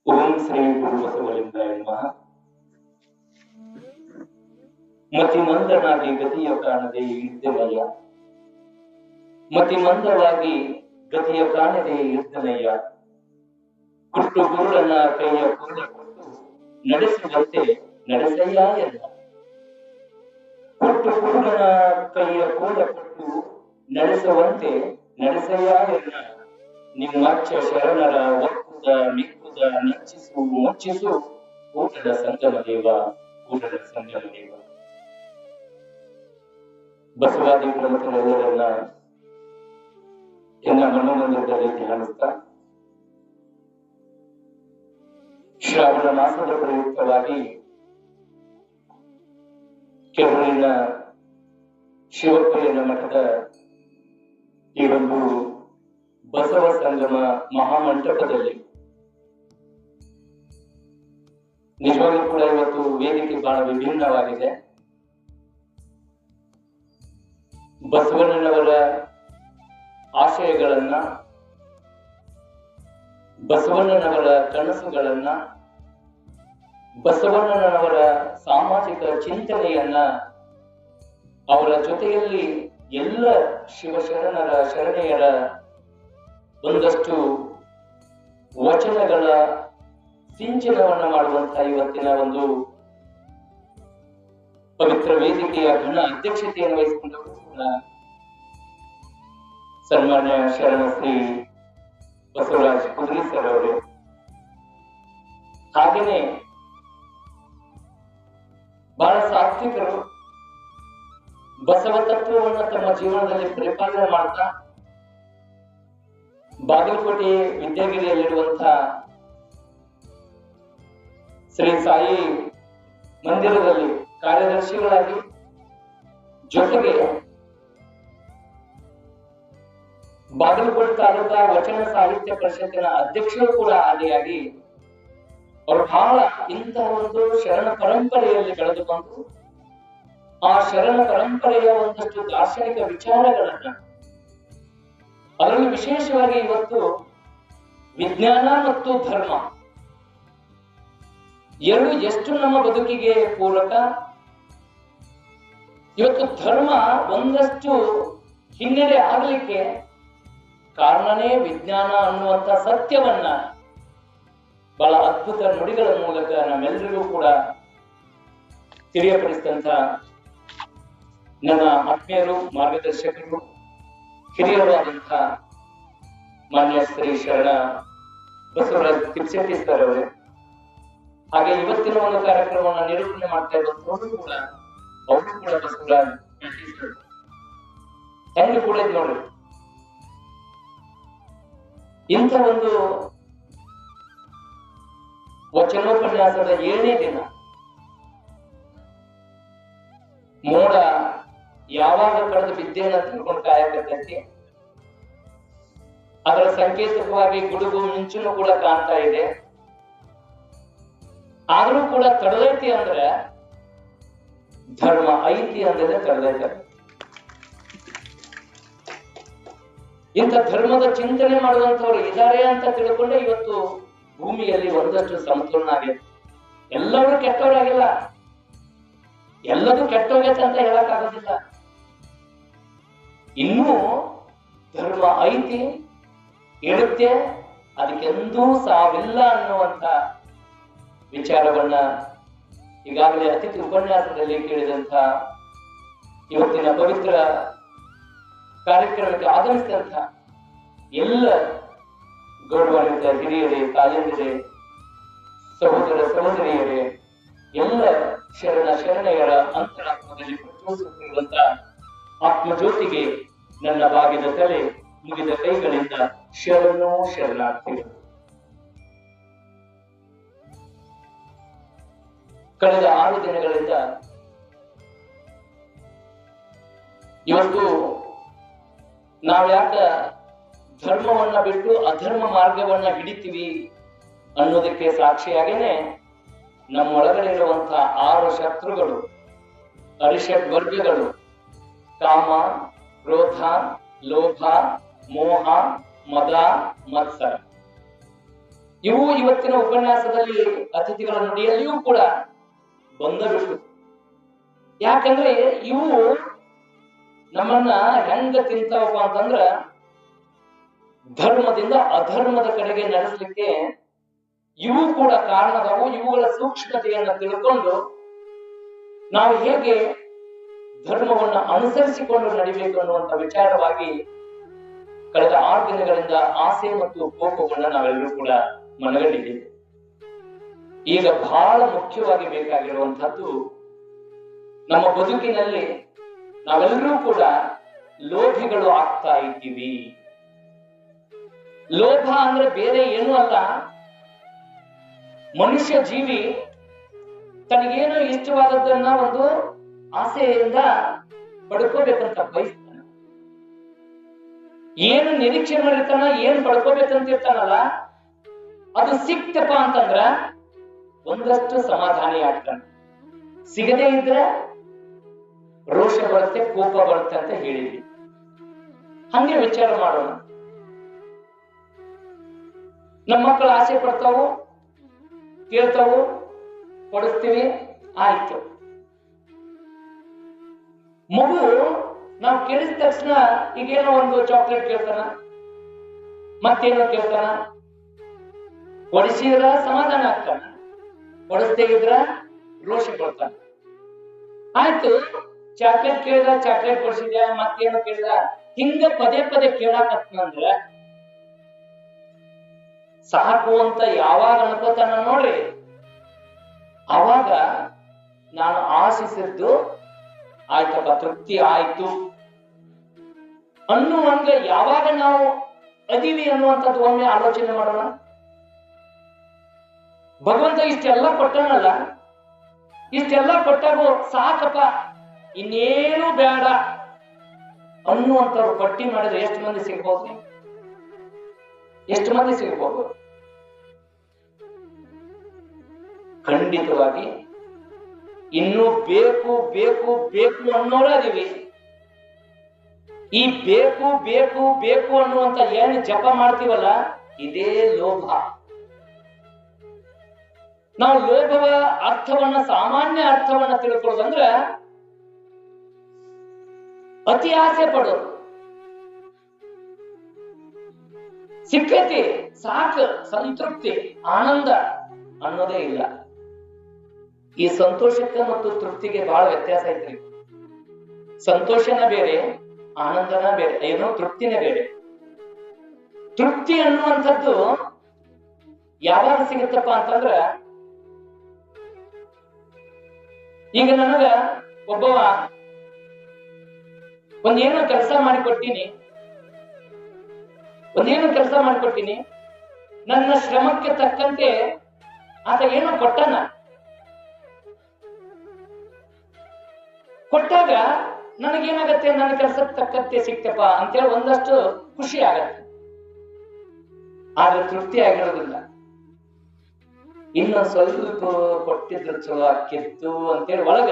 ಓಂ ಶ್ರೀ ಗುರು ಬಸವಲಿಂಗಾಯ ನಮಃ. ಮತಿಮಂದನಾಗಿ ಗತಿಯ ಕಾಣದೆ ಇದ್ದನಯ್ಯ, ಮತಿಮಂದವಾಗಿ ಗತಿಯ ಕಾಣದೆ ಇದ್ದನಯ್ಯ. ಕುಟ್ಟು ಗುರುಳನ ಕೈಯ ಕೋಲ ಕೊಟ್ಟು ನಡೆಸುವಂತೆ ನಡೆಸಯ್ಯ ಎಲ್ಲ. ಕುಟ್ಟು ಗುರುಳನ ಕೈಯ ಕೋಲ ಕೊಟ್ಟು ನಡೆಸುವಂತೆ ನಡೆಸಯ್ಯ ಎಲ್ಲ. ನಿಮ್ಮಚ್ಚ ಶರಣರ ಒಕ್ಕುದ ಮಿಕ್ಕುದ ನೆಚ್ಚಿಸು ಮುಚ್ಚಿಸು ಕೂಟದ ಸಂಗಮ ದೇವ, ಕೂಟದ ಸಂಗಮ ದೇವ. ಬಸವಾದಿ ಪ್ರಮುಖರೆಲ್ಲರನ್ನ ಎನ್ನ ಮನೋಮಂದಿರದಲ್ಲಿ ಧ್ಯಾನಿಸ್ತಾ ಶ್ರಾವಣ ಮಾಸದ ಪ್ರಯುಕ್ತವಾಗಿ ಕೆರೂರಿನ ಶಿವಪ್ಪಯ್ಯನ ಮಠದ ಈ ಒಂದು ಬಸವ ಸಂಗಮ ಮಹಾಮಂಟಪದಲ್ಲಿ ನಿಜವಾಗ್ಲೂ ಕೂಡ ಇವತ್ತು ವೇದಿಕೆ ಬಹಳ ವಿಭಿನ್ನವಾಗಿದೆ. ಬಸವಣ್ಣನವರ ಆಶಯಗಳನ್ನ, ಬಸವಣ್ಣನವರ ಕನಸುಗಳನ್ನ, ಬಸವಣ್ಣನವರ ಸಾಮಾಜಿಕ ಚಿಂತನೆಯನ್ನ, ಅವರ ಜೊತೆಯಲ್ಲಿ ಎಲ್ಲ ಶಿವಶರಣರ ಶರಣೆಯರ ಒಂದಷ್ಟು ವಚನಗಳ ಸಿಂಚನವನ್ನ ಮಾಡುವಂತಹ ಇವತ್ತಿನ ಒಂದು ಪವಿತ್ರ ವೇದಿಕೆಯ ಘನ ಅಧ್ಯಕ್ಷತೆಯನ್ನು ವಹಿಸಿಕೊಂಡವರು ಕೂಡ ಸನ್ಮಾನ್ಯ ಶರಣ ಶ್ರೀ ಬಸವರಾಜ್ ಕುದುರೆ ಸರ್ ಅವರು. ಹಾಗೇನೆ ಬಹಳ ಸಾತ್ವಿಕರು, ಬಸವ ತತ್ವವನ್ನು ತಮ್ಮ ಜೀವನದಲ್ಲಿ ಪರಿಪಾಲನೆ ಮಾಡ್ತಾ ಬಾಗಲಕೋಟೆ ವಿದ್ಯಾಗಿರಿಯಲ್ಲಿರುವಂತಹ ಶ್ರೀ ಸಾಯಿ ಮಂದಿರದಲ್ಲಿ ಕಾರ್ಯದರ್ಶಿಗಳಾಗಿ, ಜೊತೆಗೆ ಬಾಗಲಕೋಟೆ ತಾಲೂಕಾ ವಚನ ಸಾಹಿತ್ಯ ಪರಿಷತ್ತಿನ ಅಧ್ಯಕ್ಷರು ಕೂಡ ಆದಿಯಾಗಿ ಅವರು ಬಹಳ ಇಂತಹ ಒಂದು ಶರಣ ಪರಂಪರೆಯಲ್ಲಿ ಬೆಳೆದುಕೊಂಡು ಆ ಶರಣ ಪರಂಪರೆಯ ಒಂದಷ್ಟು ದಾರ್ಶನಿಕ ವಿಚಾರಗಳನ್ನ, ಅದರಲ್ಲಿ ವಿಶೇಷವಾಗಿ ಇವತ್ತು ವಿಜ್ಞಾನ ಮತ್ತು ಧರ್ಮ ಎರಡು ಎಷ್ಟು ನಮ್ಮ ಬದುಕಿಗೆ ಪೂರಕ. ಇವತ್ತು ಧರ್ಮ ಒಂದಷ್ಟು ಹಿನ್ನಡೆ ಆಗಲಿಕ್ಕೆ ಕಾರಣನೇ ವಿಜ್ಞಾನ ಅನ್ನುವಂತ ಸತ್ಯವನ್ನ ಬಹಳ ಅದ್ಭುತ ನುಡಿಗಳ ಮೂಲಕ ನಮ್ಮೆಲ್ಲರಿಗೂ ಕೂಡ ತಿಳಿಯಪಡಿಸಿದಂತ ನನ್ನ ಆತ್ಮೀಯರು, ಮಾರ್ಗದರ್ಶಕರು, ಹಿರಿಯರು ಆದಂತಹ ಮಾನ್ಯ ಶ್ರೀ ಶರಣ ಬಸವರಾಜ್ ತಿಪ್ಸೆಟ್ಟಿ ಸರ್ ಅವರೇ, ಹಾಗೆ ಇವತ್ತಿನ ಒಂದು ಕಾರ್ಯಕ್ರಮವನ್ನು ನಿರೂಪಣೆ ಮಾಡ್ತಾ ಇರುವಂತವರು ಕೂಡ ಅವರು ಕೂಡ ಬಸವರಾಜ್ ಹೆಂಗೆ ಕೂಡ ಇದು ನೋಡ್ರಿ. ಇಂಥ ಒಂದು ವಚನೋಪನ್ಯಾಸದ 7ನೇ ದಿನ ಮೋಡ ಯಾವಾಗ ಕಳೆದ ಬಿದ್ದೇನ ತಿಳ್ಕೊಂಡು ಕಾಯಕತ್ತೈತಿ. ಅದರ ಸಂಕೇತವಾಗಿ ಗುಡುಗು ಮಿಂಚುನು ಕೂಡ ಕಾಣ್ತಾ ಇದೆ. ಆದ್ರೂ ಕೂಡ ತಡದೈತಿ ಅಂದ್ರೆ ಧರ್ಮ ಐತಿ ಅಂದ್ರೆ ತಡದೈತೆ. ಇಂಥ ಧರ್ಮದ ಚಿಂತನೆ ಮಾಡುವಂತವ್ರು ಇದ್ದಾರೆ ಅಂತ ತಿಳ್ಕೊಂಡೆ ಇವತ್ತು ಭೂಮಿಯಲ್ಲಿ ಒಂದಷ್ಟು ಸಮತೋಲನ ಆಗಿದೆ. ಎಲ್ಲರೂ ಕೆಟ್ಟವರಾಗಿಲ್ಲ, ಎಲ್ಲದೂ ಕೆಟ್ಟೋಗೈತೆ ಅಂತ ಹೇಳಕ್ ಆಗೋದಿಲ್ಲ. ಇನ್ನೂ ಧರ್ಮ ಐತಿ, ಇರುತ್ತೆ, ಅದಕ್ಕೆಂದೂ ಸಾವಿಲ್ಲ ಅನ್ನುವಂತ ವಿಚಾರವನ್ನ ಈಗಾಗಲೇ ಅತಿಥಿ ಉಪನ್ಯಾಸದಲ್ಲಿ ಕೇಳಿದಂತ ಇವತ್ತಿನ ಪವಿತ್ರ ಕಾರ್ಯಕ್ರಮಕ್ಕೆ ಆಗಮಿಸಿದಂತ ಎಲ್ಲ ಗೌರವಾನ್ವಿತ ಹಿರಿಯರೇ, ತಾಯಂದಿರೇ, ಸಹೋದರ ಸಹೋದರಿಯರೇ, ಎಲ್ಲ ಶರಣ ಶರಣೆಯರ ಅಂತರಾತ್ಮದಲ್ಲಿ ಪ್ರಚೋದಿಸುತ್ತಿರುವಂತ ಆತ್ಮಜ್ಯೋತಿಗೆ ನನ್ನ ಬಾಗಿದ ತಲೆ ಮುಗಿದ ಕೈಗಳಿಂದ ಶರಣೋ ಶರಣಾರ್ಥಿಗಳು. ಕಳೆದ 6 ದಿನಗಳಿಂದ ಇವತ್ತು ನಾವ್ಯಾಕ ಧರ್ಮವನ್ನ ಬಿಟ್ಟು ಅಧರ್ಮ ಮಾರ್ಗವನ್ನ ಹಿಡಿತೀವಿ ಅನ್ನೋದಕ್ಕೆ ಸಾಕ್ಷಿಯಾಗೇನೆ ನಮ್ಮೊಳಗಡೆ ಇರುವಂತಹ 6 ಶತ್ರುಗಳು, ಅರಿಷಡ್ ವರ್ಗಗಳು, ಕಾಮ, ಕ್ರೋಧ, ಲೋಭ, ಮೋಹ, ಮದ, ಮತ್ಸರ. ಇವು ಇವತ್ತಿನ ಉಪನ್ಯಾಸದಲ್ಲಿ ಅತಿಥಿಗಳ ನುಡಿಯಲ್ಲಿಯೂ ಕೂಡ ಬಂದಬಿಟ್ಟು. ಯಾಕಂದ್ರೆ ಇವು ನಮ್ಮನ್ನ ಹೆಂಗ ತಿಂತಾವಪ್ಪ ಅಂತಂದ್ರ ಧರ್ಮದಿಂದ ಅಧರ್ಮದ ಕಡೆಗೆ ನಡೆಸಲಿಕ್ಕೆ ಇವು ಕೂಡ ಕಾರಣದವು. ಇವುಗಳ ಸೂಕ್ಷ್ಮತೆಯನ್ನು ತಿಳ್ಕೊಂಡು ನಾವು ಹೇಗೆ ಧರ್ಮವನ್ನ ಅನುಸರಿಸಿಕೊಂಡು ನಡಿಬೇಕು ಅನ್ನುವಂತ ವಿಚಾರವಾಗಿ ಕಳೆದ 6 ದಿನಗಳಿಂದ ಆಸೆ ಮತ್ತು ಕೋಪವನ್ನ ನಾವೆಲ್ಲರೂ ಕೂಡ ಮನಗಂಡಿದ್ದೇವೆ. ಈಗ ಬಹಳ ಮುಖ್ಯವಾಗಿ ಬೇಕಾಗಿರುವಂತಹದ್ದು, ನಮ್ಮ ಬದುಕಿನಲ್ಲಿ ನಾವೆಲ್ಲರೂ ಕೂಡ ಲೋಭಿಗಳು ಆಗ್ತಾ ಇದ್ದೀವಿ. ಲೋಭ ಅಂದ್ರೆ ಬೇರೆ ಏನೂ ಅಲ್ಲ, ಮನುಷ್ಯ ಜೀವಿ ತನಗೇನು ಇಷ್ಟವಾದದ್ದನ್ನ ಒಂದು ಆಸೆಯಿಂದ ಪಡ್ಕೋಬೇಕಂತ ಬಯಸ್ತಾನ. ಏನು ನಿರೀಕ್ಷೆ ಮಾಡಿರ್ತಾನ, ಏನ್ ಪಡ್ಕೋಬೇಕಂತಿರ್ತಾನಲ್ಲ, ಅದು ಸಿಕ್ತಪ್ಪ ಅಂತಂದ್ರ ಒಂದಷ್ಟು ಸಮಾಧಾನಿ ಆಗ್ತಾನೆ. ಸಿಗದೇ ಇದ್ರೆ ರೋಷ ಬರುತ್ತೆ, ಕೋಪ ಬರುತ್ತೆ ಅಂತ ಹೇಳಿದ್ವಿ. ಹಂಗೆ ವಿಚಾರ ಮಾಡೋಣ. ನಮ್ಮ ಮಕ್ಕಳು ಆಸೆ ಪಡ್ತಾವು, ಕೇಳ್ತಾವು, ಕೊಡಿಸ್ತೀವಿ, ಆಯ್ತು. ಮಗು ನಾವು ಕೇಳಿದ ತಕ್ಷಣ ಈಗೇನೋ ಒಂದು ಚಾಕ್ಲೇಟ್ ಕೇಳ್ತಾನ, ಮತ್ತೇನೋ ಕೇಳ್ತಾನ. ಕೊಡಿಸಿದ್ರ ಸಮಾಧಾನ ಆಗ್ತಾನ, ಕೊಡಿಸ್ದೇ ಇದ್ರ ರೋಷ ಕೊಡ್ತಾನ. ಆಯ್ತು, ಚಾಕ್ಲೇಟ್ ಕೇಳಿದ, ಚಾಕ್ಲೇಟ್ ಕೊಡಿಸಿದ್ಯಾ, ಮತ್ತೇನೋ ಕೇಳಿದ, ಹಿಂಗ ಪದೇ ಪದೇ ಕೇಳಾಕತ್ನಂದ್ರ ಸಾಕು ಅಂತ ಯಾವಾಗ ಅನ್ಕೋತಾನ ನೋಡ್ರಿ, ಅವಾಗ ನಾನು ಆಶಿಸಿದ್ದು ಆಯ್ತಪ್ಪ, ತೃಪ್ತಿ ಆಯ್ತು ಅನ್ನುವಂಗ ಯಾವಾಗ ನಾವು ಅದೀವಿ ಅನ್ನುವಂಥದ್ದು ಒಮ್ಮೆ ಆಲೋಚನೆ ಮಾಡೋಣ. ಭಗವಂತ ಇಷ್ಟೆಲ್ಲ ಕೊಟ್ಟನಲ್ಲ, ಇಷ್ಟೆಲ್ಲ ಕೊಟ್ಟಾಗ ಸಾಕಪ್ಪ, ಇನ್ನೇನು ಬೇಡ ಅನ್ನುವಂಥವ್ರು ಪಟ್ಟಿ ಮಾಡಿದ್ರೆ ಎಷ್ಟು ಮಂದಿ ಸಿಗ್ಬೋದು? ಎಷ್ಟು ಮಂದಿ ಸಿಗ್ಬೋದು? ಖಂಡಿತವಾಗಿ ಇನ್ನೂ ಬೇಕು ಬೇಕು ಬೇಕು ಅನ್ನೋರೇ ಅದೀವಿ. ಈ ಬೇಕು ಬೇಕು ಬೇಕು ಅನ್ನುವಂತ ಏನ್ ಜಪ ಮಾಡ್ತೀವಲ್ಲ, ಇದೇ ಲೋಭ. ನಾವು ಲೋಭವ ಅರ್ಥವನ್ನ, ಸಾಮಾನ್ಯ ಅರ್ಥವನ್ನ ತಿಳ್ಕೊಳ್ಳೋದಂದ್ರ ಅತಿ ಆಸೆ ಪಡೋದು. ಸಿಕ್ಕತಿ ಸಾಕು, ಸಂತೃಪ್ತಿ, ಆನಂದ ಅನ್ನೋದೇ ಇಲ್ಲ. ಈ ಸಂತೋಷಕ್ಕೆ ಮತ್ತು ತೃಪ್ತಿಗೆ ಬಹಳ ವ್ಯತ್ಯಾಸ ಐತ್ರಿ. ಸಂತೋಷನ ಬೇರೆ, ಆನಂದನ ಬೇರೆ, ಏನೋ ತೃಪ್ತಿನೇ ಬೇರೆ. ತೃಪ್ತಿ ಅನ್ನುವಂಥದ್ದು ಯಾವಾಗ ಸಿಗುತ್ತಪ್ಪ ಅಂತಂದ್ರ, ಈಗ ನನಗ ಒಬ್ಬವ ಒಂದೇನೋ ಕೆಲಸ ಮಾಡಿಕೊಟ್ಟಿನಿ, ನನ್ನ ಶ್ರಮಕ್ಕೆ ತಕ್ಕಂತೆ ಆತ ಏನೋ ಕೊಟ್ಟಾಗ ನನಗೇನಾಗತ್ತೆ, ನನ್ನ ಕೆಲಸಕ್ಕೆ ತಕ್ಕಂತೆ ಸಿಕ್ತಪ್ಪ ಅಂತೇಳಿ ಒಂದಷ್ಟು ಖುಷಿ ಆಗತ್ತೆ. ಆದ್ರೆ ತೃಪ್ತಿ ಆಗಿರೋದಿಲ್ಲ. ಇನ್ನು ಸ್ವಲ್ಪ ಕೊಟ್ಟಿದ್ರು ಚಲೋ ಆಕಿತ್ತು ಅಂತೇಳಿ ಒಳಗ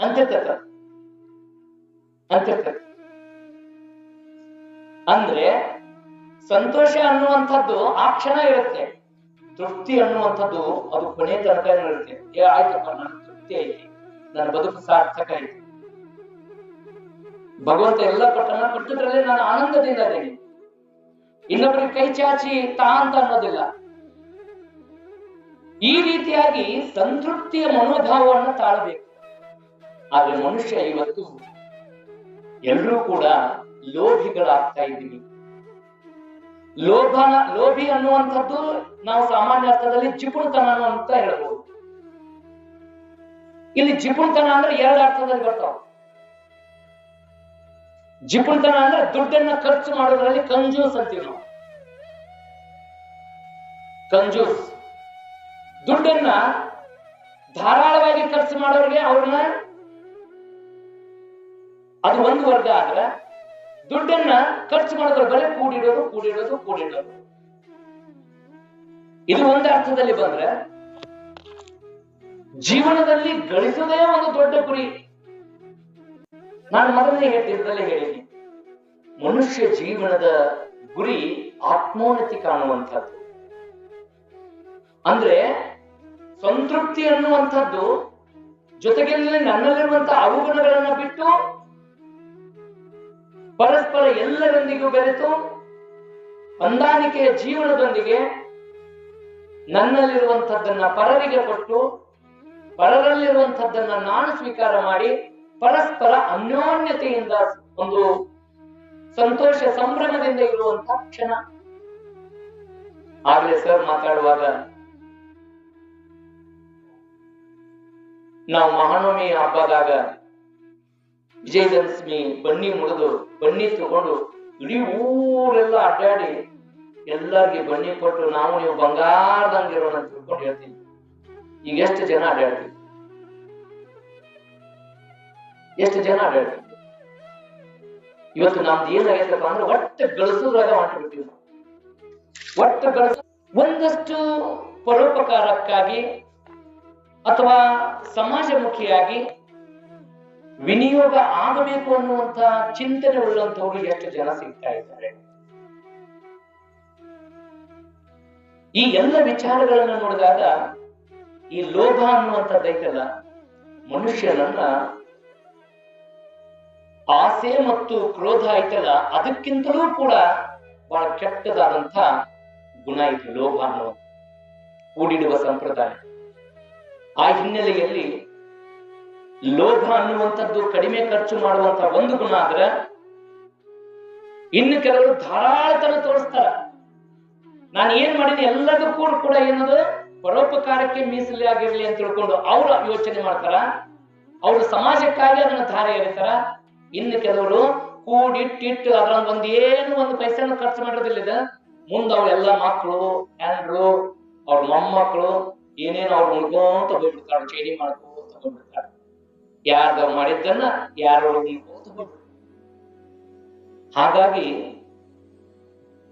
ಅಂತಿರ್ತೈತ. ಅಂದ್ರೆ ಸಂತೋಷ ಅನ್ನುವಂಥದ್ದು ಆ ಕ್ಷಣ ಇರುತ್ತೆ, ತೃಪ್ತಿ ಅನ್ನುವಂಥದ್ದು ಅದು ಕೊನೆ ತನಕ ಇರುತ್ತೆ. ಆಯ್ತಪ್ಪ, ನನ್ನ ತೃಪ್ತಿ ಐತಿ, ನನ್ನ ಬದುಕು ಸಾರ್ಥಕ ಐತಿ, ಭಗವಂತ ಎಲ್ಲ ಕೊಟ್ಟಿದ್ರಲ್ಲಿ ನಾನು ಆನಂದದಿಂದ ಇದ್ದೀನಿ, ಇನ್ನೊಬ್ಬರಿಗೆ ಕೈ ಚಾಚಿ ತಾ ಅಂತ ಅನ್ನೋದಿಲ್ಲ. ಈ ರೀತಿಯಾಗಿ ಸಂತೃಪ್ತಿಯ ಮನೋಭಾವವನ್ನು ತಾಳಬೇಕು. ಆದ್ರೆ ಮನುಷ್ಯ ಇವತ್ತು ಎಲ್ಲರೂ ಕೂಡ ಲೋಭಿಗಳಾಗ್ತಾ ಇದ್ದೀವಿ. ಲೋಭಿ ಅನ್ನುವಂಥದ್ದು ನಾವು ಸಾಮಾನ್ಯ ಅರ್ಥದಲ್ಲಿ ಜಿಪುಣತನ ಅಂತ ಹೇಳ್ಬೋದು. ಇಲ್ಲಿ ಜಿಪುಣತನ ಅಂದ್ರೆ 2 ಅರ್ಥದಲ್ಲಿ ಬರ್ತಾವ. ಜಿಪುಣತನ ಅಂದ್ರೆ ದುಡ್ಡನ್ನ ಖರ್ಚು ಮಾಡೋದ್ರಲ್ಲಿ ಕಂಜೂಸ್ ಅಂತೀವಿ ನಾವು. ಕಂಜೂಸ್ ದುಡ್ಡನ್ನ ಧಾರಾಳವಾಗಿ ಖರ್ಚು ಮಾಡೋರಿಗೆ ಅವ್ರನ್ನ ಅದು ಒಂದು ವರ್ಗ. ಆದ್ರೆ ದುಡ್ಡನ್ನ ಖರ್ಚು ಮಾಡೋದ್ರ ಬರೀ ಕೂಡಿಡೋದು ಇದು ಒಂದು ಅರ್ಥದಲ್ಲಿ ಬಂದ್ರೆ, ಜೀವನದಲ್ಲಿ ಗಳಿಸುವುದೇ ಒಂದು ದೊಡ್ಡ ಗುರಿ. ನಾನು ಮೊದಲನೇ ಹೇಳಿದ್ದೀನಿ, ಮನುಷ್ಯ ಜೀವನದ ಗುರಿ ಆತ್ಮೋನ್ನತಿ ಕಾಣುವಂಥದ್ದು. ಅಂದ್ರೆ ಸಂತೃಪ್ತಿ ಅನ್ನುವಂಥದ್ದು ಜೊತೆಗೆ ನನ್ನಲ್ಲಿರುವಂತಹ ಅವಗುಣಗಳನ್ನ ಬಿಟ್ಟು ಪರಸ್ಪರ ಎಲ್ಲರೊಂದಿಗೂ ಬೆರೆತು ಹೊಂದಾಣಿಕೆಯ ಜೀವನದೊಂದಿಗೆ ನನ್ನಲ್ಲಿರುವಂಥದ್ದನ್ನ ಪರರಿಗೆ ಕೊಟ್ಟು ಪರರಲ್ಲಿರುವಂಥದ್ದನ್ನ ನಾನು ಸ್ವೀಕಾರ ಮಾಡಿ ಪರಸ್ಪರ ಅನ್ಯೋನ್ಯತೆಯಿಂದ ಒಂದು ಸಂತೋಷ ಸಂಭ್ರಮದಿಂದ ಇರುವಂತಹ ಕ್ಷಣ. ಆಗ್ಲೇ ಸರ್ ಮಾತಾಡುವಾಗ ನಾವು ಮಹಾನವಮಿ ಹಬ್ಬದಾಗ ವಿಜಯದಶಮಿ ಬನ್ನಿ ಮುಡಿದು ಬನ್ನಿ ತಗೊಂಡು ಇಡೀ ಊರೆಲ್ಲ ಅಡ್ಡಾಡಿ ಎಲ್ಲರಿಗೆ ಬನ್ನಿ ಕೊಟ್ಟು ನಾವು ನೀವು ಬಂಗಾರದಂಗಿರೋಣ ಅಂತ ತಿಳ್ಕೊಂಡು ಹೇಳ್ತೀವಿ. ಈಗ ಎಷ್ಟು ಜನ ಅಡ್ಡಾಡ್ತೀವಿ? ಎಷ್ಟು ಜನ ಅಡ್ಡಾಡ್ತೀವಿ? ಇವತ್ತು ನಮ್ದು ಏನಾಗೈತಪ್ಪ ಅಂದ್ರೆ ಒಟ್ಟು ಗಳಿಸೋದ್ರಾಗ ಹೊಂಟ್ಬಿಡ್ತೀವಿ. ಒಟ್ಟು ಒಂದಷ್ಟು ಪರೋಪಕಾರಕ್ಕಾಗಿ ಅಥವಾ ಸಮಾಜಮುಖಿಯಾಗಿ ವಿನಿಯೋಗ ಆಗಬೇಕು ಅನ್ನುವಂತ ಚಿಂತನೆ ಉಳ್ಳಂತವ್ರು ಎಷ್ಟು ಜನ ಸಿಗ್ತಾ ಇದ್ದಾರೆ. ಈ ಎಲ್ಲ ವಿಚಾರಗಳನ್ನ ನೋಡಿದಾಗ ಈ ಲೋಭ ಅನ್ನುವಂಥದ್ದೈತಲ್ಲ, ಮನುಷ್ಯನನ್ನ ಆಸೆ ಮತ್ತು ಕ್ರೋಧ ಐತಲ್ಲ ಅದಕ್ಕಿಂತಲೂ ಕೂಡ ಬಹಳ ಕೆಟ್ಟದಾದಂಥ ಗುಣ ಇದು ಲೋಭ ಅನ್ನೋ ಕೂಡಿಡುವ ಸಂಪ್ರದಾಯ. ಆ ಹಿನ್ನೆಲೆಯಲ್ಲಿ ಲೋಭ ಅನ್ನುವಂಥದ್ದು ಕಡಿಮೆ ಖರ್ಚು ಮಾಡುವಂತ ಒಂದು ಗುಣ ಆದ್ರೆ, ಇನ್ನು ಕೆಲವರು ಧಾರಾಳತನ ತೋರಿಸ್ತಾರ. ನಾನು ಏನ್ ಮಾಡಿದೆ ಎಲ್ಲದಕ್ಕೂ ಕೂಡ ಏನದು ಪರೋಪಕಾರಕ್ಕೆ ಮೀಸಲಾಗಿರ್ಲಿ ಅಂತ ತಿಳ್ಕೊಂಡು ಅವ್ರು ಯೋಚನೆ ಮಾಡ್ತಾರ, ಅವ್ರು ಸಮಾಜಕ್ಕಾಗಿ ಅದನ್ನ ಧಾರೆ ಎರಿತಾರ. ಇನ್ನು ಕೆಲವರು ಕೂಡಿಟ್ಟಿಟ್ಟು ಅದ್ರಂದ ಒಂದು ಪೈಸೆಯನ್ನು ಖರ್ಚು ಮಾಡೋದಿಲ್ಲ. ಮುಂದೆ ಅವರೆಲ್ಲ ಮಕ್ಕಳು ಹೆಂಡ್ರು ಅವ್ರ ಮೊಮ್ಮಕ್ಕಳು ಏನೇನು ಅವ್ರು ಉಳ್ಕೊಂತ ಹೋಗ್ಬಿಡ್ತಾರ, ಚೈನಿ ಮಾಡ್ಕೊಂತ ಹೋಗ್ಬಿಡ್ತಾರ. ಯಾರ್ದ ಮಾಡಿದ್ದನ್ನ ಯಾರು ಉಳ್ಕೊಂತ ಹೋಗ್ಬಿಡ್ತಾರೆ. ಹಾಗಾಗಿ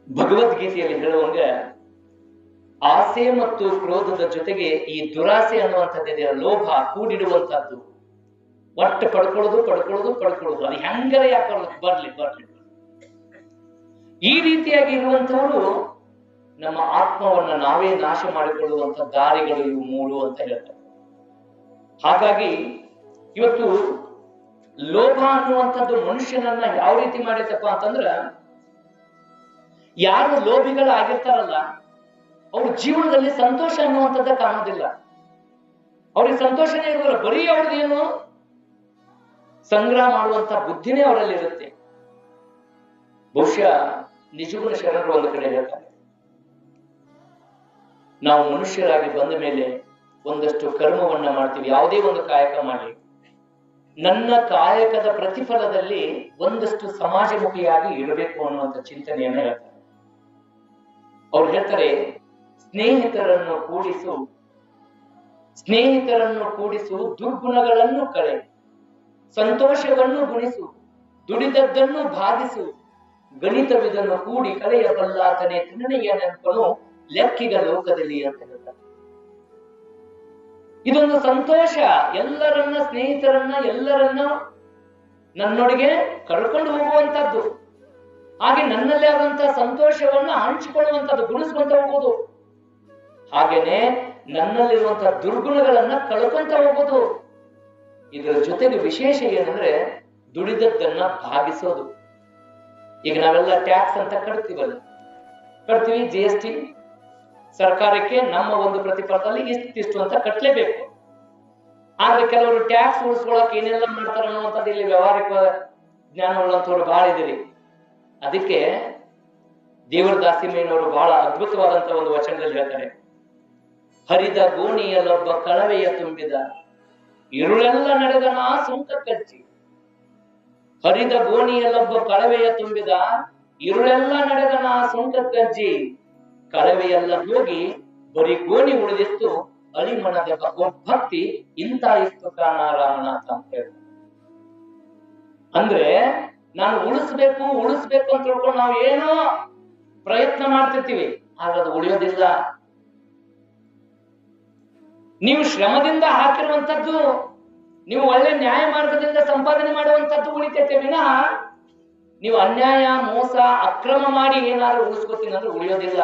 ಭಗವದ್ಗೀತೆಯಲ್ಲಿ ಹೇಳುವಂಗ ಆಸೆ ಮತ್ತು ಕ್ರೋಧದ ಜೊತೆಗೆ ಈ ದುರಾಸೆ ಅನ್ನುವಂಥದ್ದಿದೆ, ಲೋಭ ಕೂಡಿಡುವಂತಹದ್ದು, ಒಟ್ಟು ಪಡ್ಕೊಳ್ಳೋದು ಅದು ಹೆಂಗರ ಯಾಕೆ ಬರ್ಲಿ ಈ ರೀತಿಯಾಗಿ ಇರುವಂತವರು ನಮ್ಮ ಆತ್ಮವನ್ನ ನಾವೇ ನಾಶ ಮಾಡಿಕೊಳ್ಳುವಂತ ದಾರಿಗಳು ಇವು ಮೂರು ಅಂತ ಹೇಳ್ತಾರೆ. ಹಾಗಾಗಿ ಇವತ್ತು ಲೋಭ ಅನ್ನುವಂಥದ್ದು ಮನುಷ್ಯನನ್ನ ಯಾವ ರೀತಿ ಮಾಡೈತಪ್ಪ ಅಂತಂದ್ರ, ಯಾರು ಲೋಭಿಗಳಾಗಿರ್ತಾರಲ್ಲ ಅವ್ರ ಜೀವನದಲ್ಲಿ ಸಂತೋಷ ಅನ್ನುವಂಥದ್ದ ಕಾಣೋದಿಲ್ಲ. ಅವ್ರಿಗೆ ಸಂತೋಷನೇ ಇರೋದಿಲ್ಲ. ಬರೀ ಅವ್ರದ್ದೇನು ಸಂಗ್ರಹ ಮಾಡುವಂತ ಬುದ್ಧಿನೇ ಅವರಲ್ಲಿ ಇರುತ್ತೆ. ಬಹುಶಃ ನಿಜಗುಣ ಶರಣರು ಒಂದು ಕಡೆ ಹೇಳ್ತಾರೆ, ನಾವು ಮನುಷ್ಯರಾಗಿ ಬಂದ ಮೇಲೆ ಒಂದಷ್ಟು ಕರ್ಮವನ್ನ ಮಾಡ್ತೀವಿ, ಯಾವುದೇ ಒಂದು ಕಾಯಕ ಮಾಡಿ, ನನ್ನ ಕಾಯಕದ ಪ್ರತಿಫಲದಲ್ಲಿ ಒಂದಷ್ಟು ಸಮಾಜಮುಖಿಯಾಗಿ ಇರಬೇಕು ಅನ್ನುವಂಥ ಚಿಂತನೆಯನ್ನ ಹೇಳ್ತಾರೆ. ಅವ್ರು ಹೇಳ್ತಾರೆ, ಸ್ನೇಹಿತರನ್ನು ಕೂಡಿಸು, ದುರ್ಗುಣಗಳನ್ನು ಕಳೆ, ಸಂತೋಷವನ್ನು ಗುಣಿಸು, ದುಡಿದದ್ದನ್ನು ಭಾಗಿಸು, ಗಣಿತವಿದನ್ನು ಕೂಡಿ ಕಳೆಯಬಲ್ಲಾತನೇ ತಿನ್ನನೆಯ ನೆನಪನು ಲೆಕ್ಕಿಗ ಲೋಕದಲ್ಲಿ ಅಂತ ಹೇಳ್ತಾರೆ. ಇದೊಂದು ಸಂತೋಷ, ಎಲ್ಲರನ್ನ ಸ್ನೇಹಿತರನ್ನ ಎಲ್ಲರನ್ನ ನನ್ನೊಳಗೆ ಕರ್ಕೊಂಡು ಹೋಗುವಂತದ್ದು, ಹಾಗೆ ನನ್ನಲ್ಲೇ ಆದಂತಹ ಸಂತೋಷವನ್ನ ಹಂಚಿಕೊಳ್ಳುವಂಥದ್ದು, ಗುಣಿಸ್ಕೊಂತ ಹೋಗೋದು. ಹಾಗೇನೆ ನನ್ನಲ್ಲಿರುವಂತಹ ದುರ್ಗುಣಗಳನ್ನ ಕಳ್ಕೊಂತ ಹೋಗೋದು. ಇದರ ಜೊತೆಗೆ ವಿಶೇಷ ಏನಂದ್ರೆ ದುಡಿದದ್ದನ್ನ ಭಾಗಿಸೋದು. ಈಗ ನಾವೆಲ್ಲ ಟ್ಯಾಕ್ಸ್ ಅಂತ ಕಟ್ತೀವಿ, GST ಸರ್ಕಾರಕ್ಕೆ ನಮ್ಮ ಒಂದು ಪ್ರತಿಫಲದಲ್ಲಿ ಇಷ್ಟಿಷ್ಟು ಅಂತ ಕಟ್ಟಲೇಬೇಕು. ಆದ್ರೆ ಕೆಲವರು ಟ್ಯಾಕ್ಸ್ ಉಳಿಸ್ಕೊಳಕ್ ಏನೆಲ್ಲ ಮಾಡ್ತಾರ ಅನ್ನುವಂಥದ್ದು ಇಲ್ಲಿ ವ್ಯವಹಾರಿಕ ಜ್ಞಾನ ಉಳ್ಳಂತವ್ರು ಬಹಳ ಇದ್ದೀರಿ. ಅದಕ್ಕೆ ದೇವರ ದಾಸಿಮಯ್ಯನವರು ಬಹಳ ಅದ್ಭುತವಾದಂತ ಒಂದು ವಚನದಲ್ಲಿ ಹೇಳ್ತಾರೆ, ಹರಿದ ಗೋಣಿಯಲ್ಲೊಬ್ಬ ಕಳವೆಯ ತುಂಬಿದ, ಇರುಳೆಲ್ಲ ನಡೆದ ನಾ ಸುಂಕ ಕಚ್ಚಿ. ಹರಿದ ಗೋಣಿಯಲ್ಲೊಬ್ಬ ಕಳವೆಯ ತುಂಬಿದ, ಇರುಳೆಲ್ಲ ನಡೆದ ನಾ ಸುಂಕ ಕಜ್ಜಿ. ಕಳವೆಯೆಲ್ಲ ಹೋಗಿ ಬರೀ ಗೋಣಿ ಉಳಿದಿತ್ತು, ಅಳಿಮಣದ ಭಕ್ತಿ ಇಂತ ಇತ್ತು ಕಾಣ ರಾಮನಾಥ ಅಂತ ಹೇಳಿ. ಅಂದ್ರೆ ನಾನು ಉಳಿಸ್ಬೇಕು ಅಂತ ತಿಳ್ಕೊಂಡು ನಾವು ಏನೋ ಪ್ರಯತ್ನ ಮಾಡ್ತಿರ್ತೀವಿ, ಆದ್ರೆ ಅದು ಉಳಿಯೋದಿಲ್ಲ. ನೀವು ಶ್ರಮದಿಂದ ಹಾಕಿರುವಂತದ್ದು, ನೀವು ಒಳ್ಳೆ ನ್ಯಾಯ ಮಾರ್ಗದಿಂದ ಸಂಪಾದನೆ ಮಾಡುವಂತದ್ದು ಉಳಿತೈತೆ ವಿನಃ ನೀವು ಅನ್ಯಾಯ ಮೋಸ ಅಕ್ರಮ ಮಾಡಿ ಏನಾದ್ರು ಉಳಿಸ್ಕೊತೀನಿ ಅಂದ್ರೆ ಉಳಿಯೋದಿಲ್ಲ.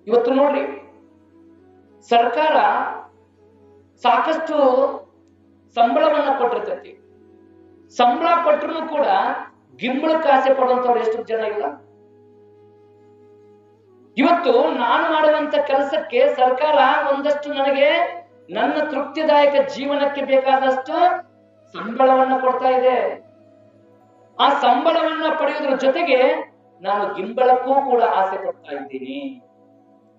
ಇವತ್ತು ನೋಡ್ರಿ, ಸರ್ಕಾರ ಸಾಕಷ್ಟು ಸಂಬಳವನ್ನ ಕೊಟ್ಟಿರ್ತೈತಿ. ಸಂಬಳ ಕೊಟ್ಟರು ಕೂಡ ಗಿಂಬಳಕ್ಕೆ ಆಸೆ ಪಡುವಂತವ್ರು ಎಷ್ಟು ಜನ ಇಲ್ಲ. ಇವತ್ತು ನಾನು ಮಾಡುವಂತ ಕೆಲಸಕ್ಕೆ ಸರ್ಕಾರ ಒಂದಷ್ಟು ನನಗೆ ನನ್ನ ತೃಪ್ತಿದಾಯಕ ಜೀವನಕ್ಕೆ ಬೇಕಾದಷ್ಟು ಸಂಬಳವನ್ನ ಕೊಡ್ತಾ ಇದೆ. ಆ ಸಂಬಳವನ್ನ ಪಡೆಯುವುದರ ಜೊತೆಗೆ ನಾನು ಗಿಂಬಳಕ್ಕೂ ಕೂಡ ಆಸೆ ಪಡ್ತಾ ಇದ್ದೀನಿ.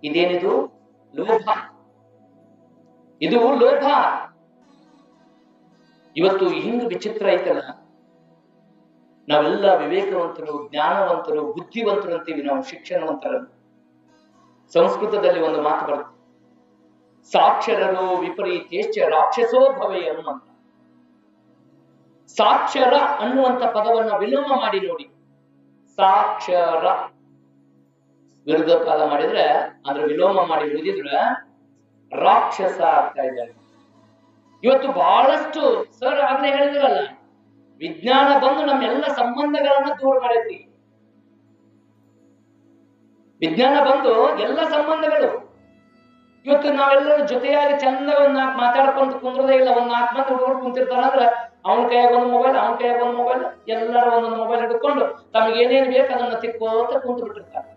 ಇದೇನಿದು? ಲೋಭ. ಇದು ಲೋಭ. ಇವತ್ತು ಹಿಂಗ್ ವಿಚಿತ್ರ ಐತಲ್ಲ, ನಾವೆಲ್ಲ ವಿವೇಕವಂತರು, ಜ್ಞಾನವಂತರು, ಬುದ್ಧಿವಂತರು ಅಂತೀವಿ ನಾವು, ಶಿಕ್ಷಣವಂತರನ್ನು. ಸಂಸ್ಕೃತದಲ್ಲಿ ಒಂದು ಮಾತು ಬರುತ್ತೆ, ಸಾಕ್ಷರರು ವಿಪರೀತೇಶ್ಚ ರಾಕ್ಷಸೋ ಭವೇಯಂ ಅಂತ. ಸಾಕ್ಷರ ಅನ್ನುವಂತ ಪದವನ್ನ ವಿಲೋಮ ಮಾಡಿ ನೋಡಿ. ಸಾಕ್ಷರ ವಿರುದ್ಧ ಪದ ಮಾಡಿದ್ರೆ, ಅಂದ್ರೆ ವಿಲೋಮ ಮಾಡಿ ಉಳಿದಿದ್ರೆ ರಾಕ್ಷಸ ಆಗ್ತಾ ಇದ್ದಾರೆ. ಇವತ್ತು ಬಹಳಷ್ಟು ಸರ್ ಆಗ್ಲೇ ಹೇಳಿದ್ರಲ್ಲ, ವಿಜ್ಞಾನ ಬಂದು ನಮ್ಮೆಲ್ಲ ಸಂಬಂಧಗಳನ್ನ ದೂರ ಮಾಡೈತಿ. ವಿಜ್ಞಾನ ಬಂದು ಎಲ್ಲ ಸಂಬಂಧಗಳು, ಇವತ್ತು ನಾವೆಲ್ಲರೂ ಜೊತೆಯಾಗಿ ಚಂದ ಒಂದ್ ನಾಲ್ಕು ಮಾತಾಡ್ಕೊಂಡು ಕುಂದ್ರದೇ ಇಲ್ಲ. ಒಂದ್ 4 ಮಂದಿ ಹುಡುಗರು ಕುಂತಿರ್ತಾರ ಅಂದ್ರೆ ಅವನ ಕೈಯಾಗ ಒಂದು ಮೊಬೈಲ್, ಅವನ ಕೈಯಾಗ ಒಂದು ಮೊಬೈಲ್, ಎಲ್ಲರೂ ಒಂದೊಂದು ಮೊಬೈಲ್ ಹಿಡ್ಕೊಂಡು ತಮಗೆ ಏನೇನು ಬೇಕು ಅದನ್ನ ತಿಕ್ಕೋತ ಕುಂತು ಬಿಟ್ಟಿರ್ತಾರೆ.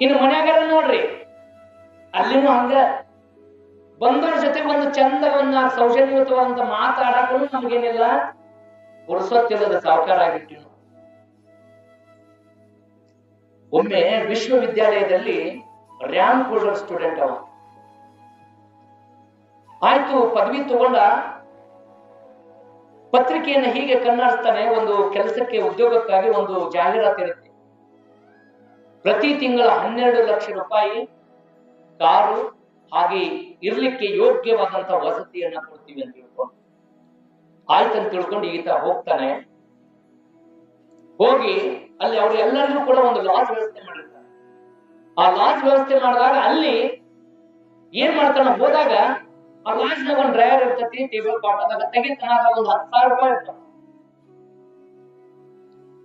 ಇನ್ನು ಮನ್ಯಾಗಾರ ನೋಡ್ರಿ, ಅಲ್ಲಿನೂ ಹಂಗ ಬಂದವ್ರ ಜೊತೆ ಒಂದು ಚಂದ ಒಂದ್ ಸೌಜನ್ಯಯುತವಾದಂತ ಮಾತಾಡಕ್ಕೂ ನಮ್ಗೇನಿಲ್ಲ, ಪುರುಸೊತ್ತಿಲ್ಲದ ಸಾವುಕಾರ ಆಗಿರ್ತೀವಿ. ಒಮ್ಮೆ ವಿಶ್ವವಿದ್ಯಾಲಯದಲ್ಲಿ ರ್ಯಾಂಕ್ ಹೋಲ್ಡರ್ ಸ್ಟೂಡೆಂಟ್ ಅವ ಆಯ್ತು, ಪದವಿ ತಗೊಂಡ, ಪತ್ರಿಕೆಯನ್ನ ಹೀಗೆ ಕಣ್ಣಾಡಿಸ್ತಾನೆ. ಒಂದು ಕೆಲಸಕ್ಕೆ, ಉದ್ಯೋಗಕ್ಕಾಗಿ ಒಂದು ಜಾಹೀರಾತು ಇರುತ್ತೆ. ಪ್ರತಿ ತಿಂಗಳ 12 ಲಕ್ಷ ರೂಪಾಯಿ ಕಾರು, ಹಾಗೆ ಇರ್ಲಿಕ್ಕೆ ಯೋಗ್ಯವಾದಂತಹ ವಸತಿಯನ್ನ ಕೊಡ್ತೀವಿ ಅಂತ ತಿಳ್ಕೊಂಡು, ಆಯ್ತಂತ ತಿಳ್ಕೊಂಡು ಈತ ಹೋಗ್ತಾನೆ. ಹೋಗಿ ಅಲ್ಲಿ ಅವ್ರು ಎಲ್ಲರಿಗೂ ಕೂಡ ಒಂದು ಲಾಡ್ಜ್ ವ್ಯವಸ್ಥೆ ಮಾಡಿರ್ತಾರೆ. ಆ ಲಾಡ್ಜ್ ವ್ಯವಸ್ಥೆ ಮಾಡಿದಾಗ ಅಲ್ಲಿ ಏನ್ ಮಾಡ್ತಾನೆ, ಹೋದಾಗ ಆ ಲಾಡ್ಜ್ ನಾಗ ಒಂದು ಡ್ರೈವರ್ ಇರ್ತತಿ, ಟೇಬಲ್ ಕಾಟದಾಗ ತೆಗಿತಾನ, ಒಂದು 10,000 ರೂಪಾಯಿ ಇರ್ತಾವ.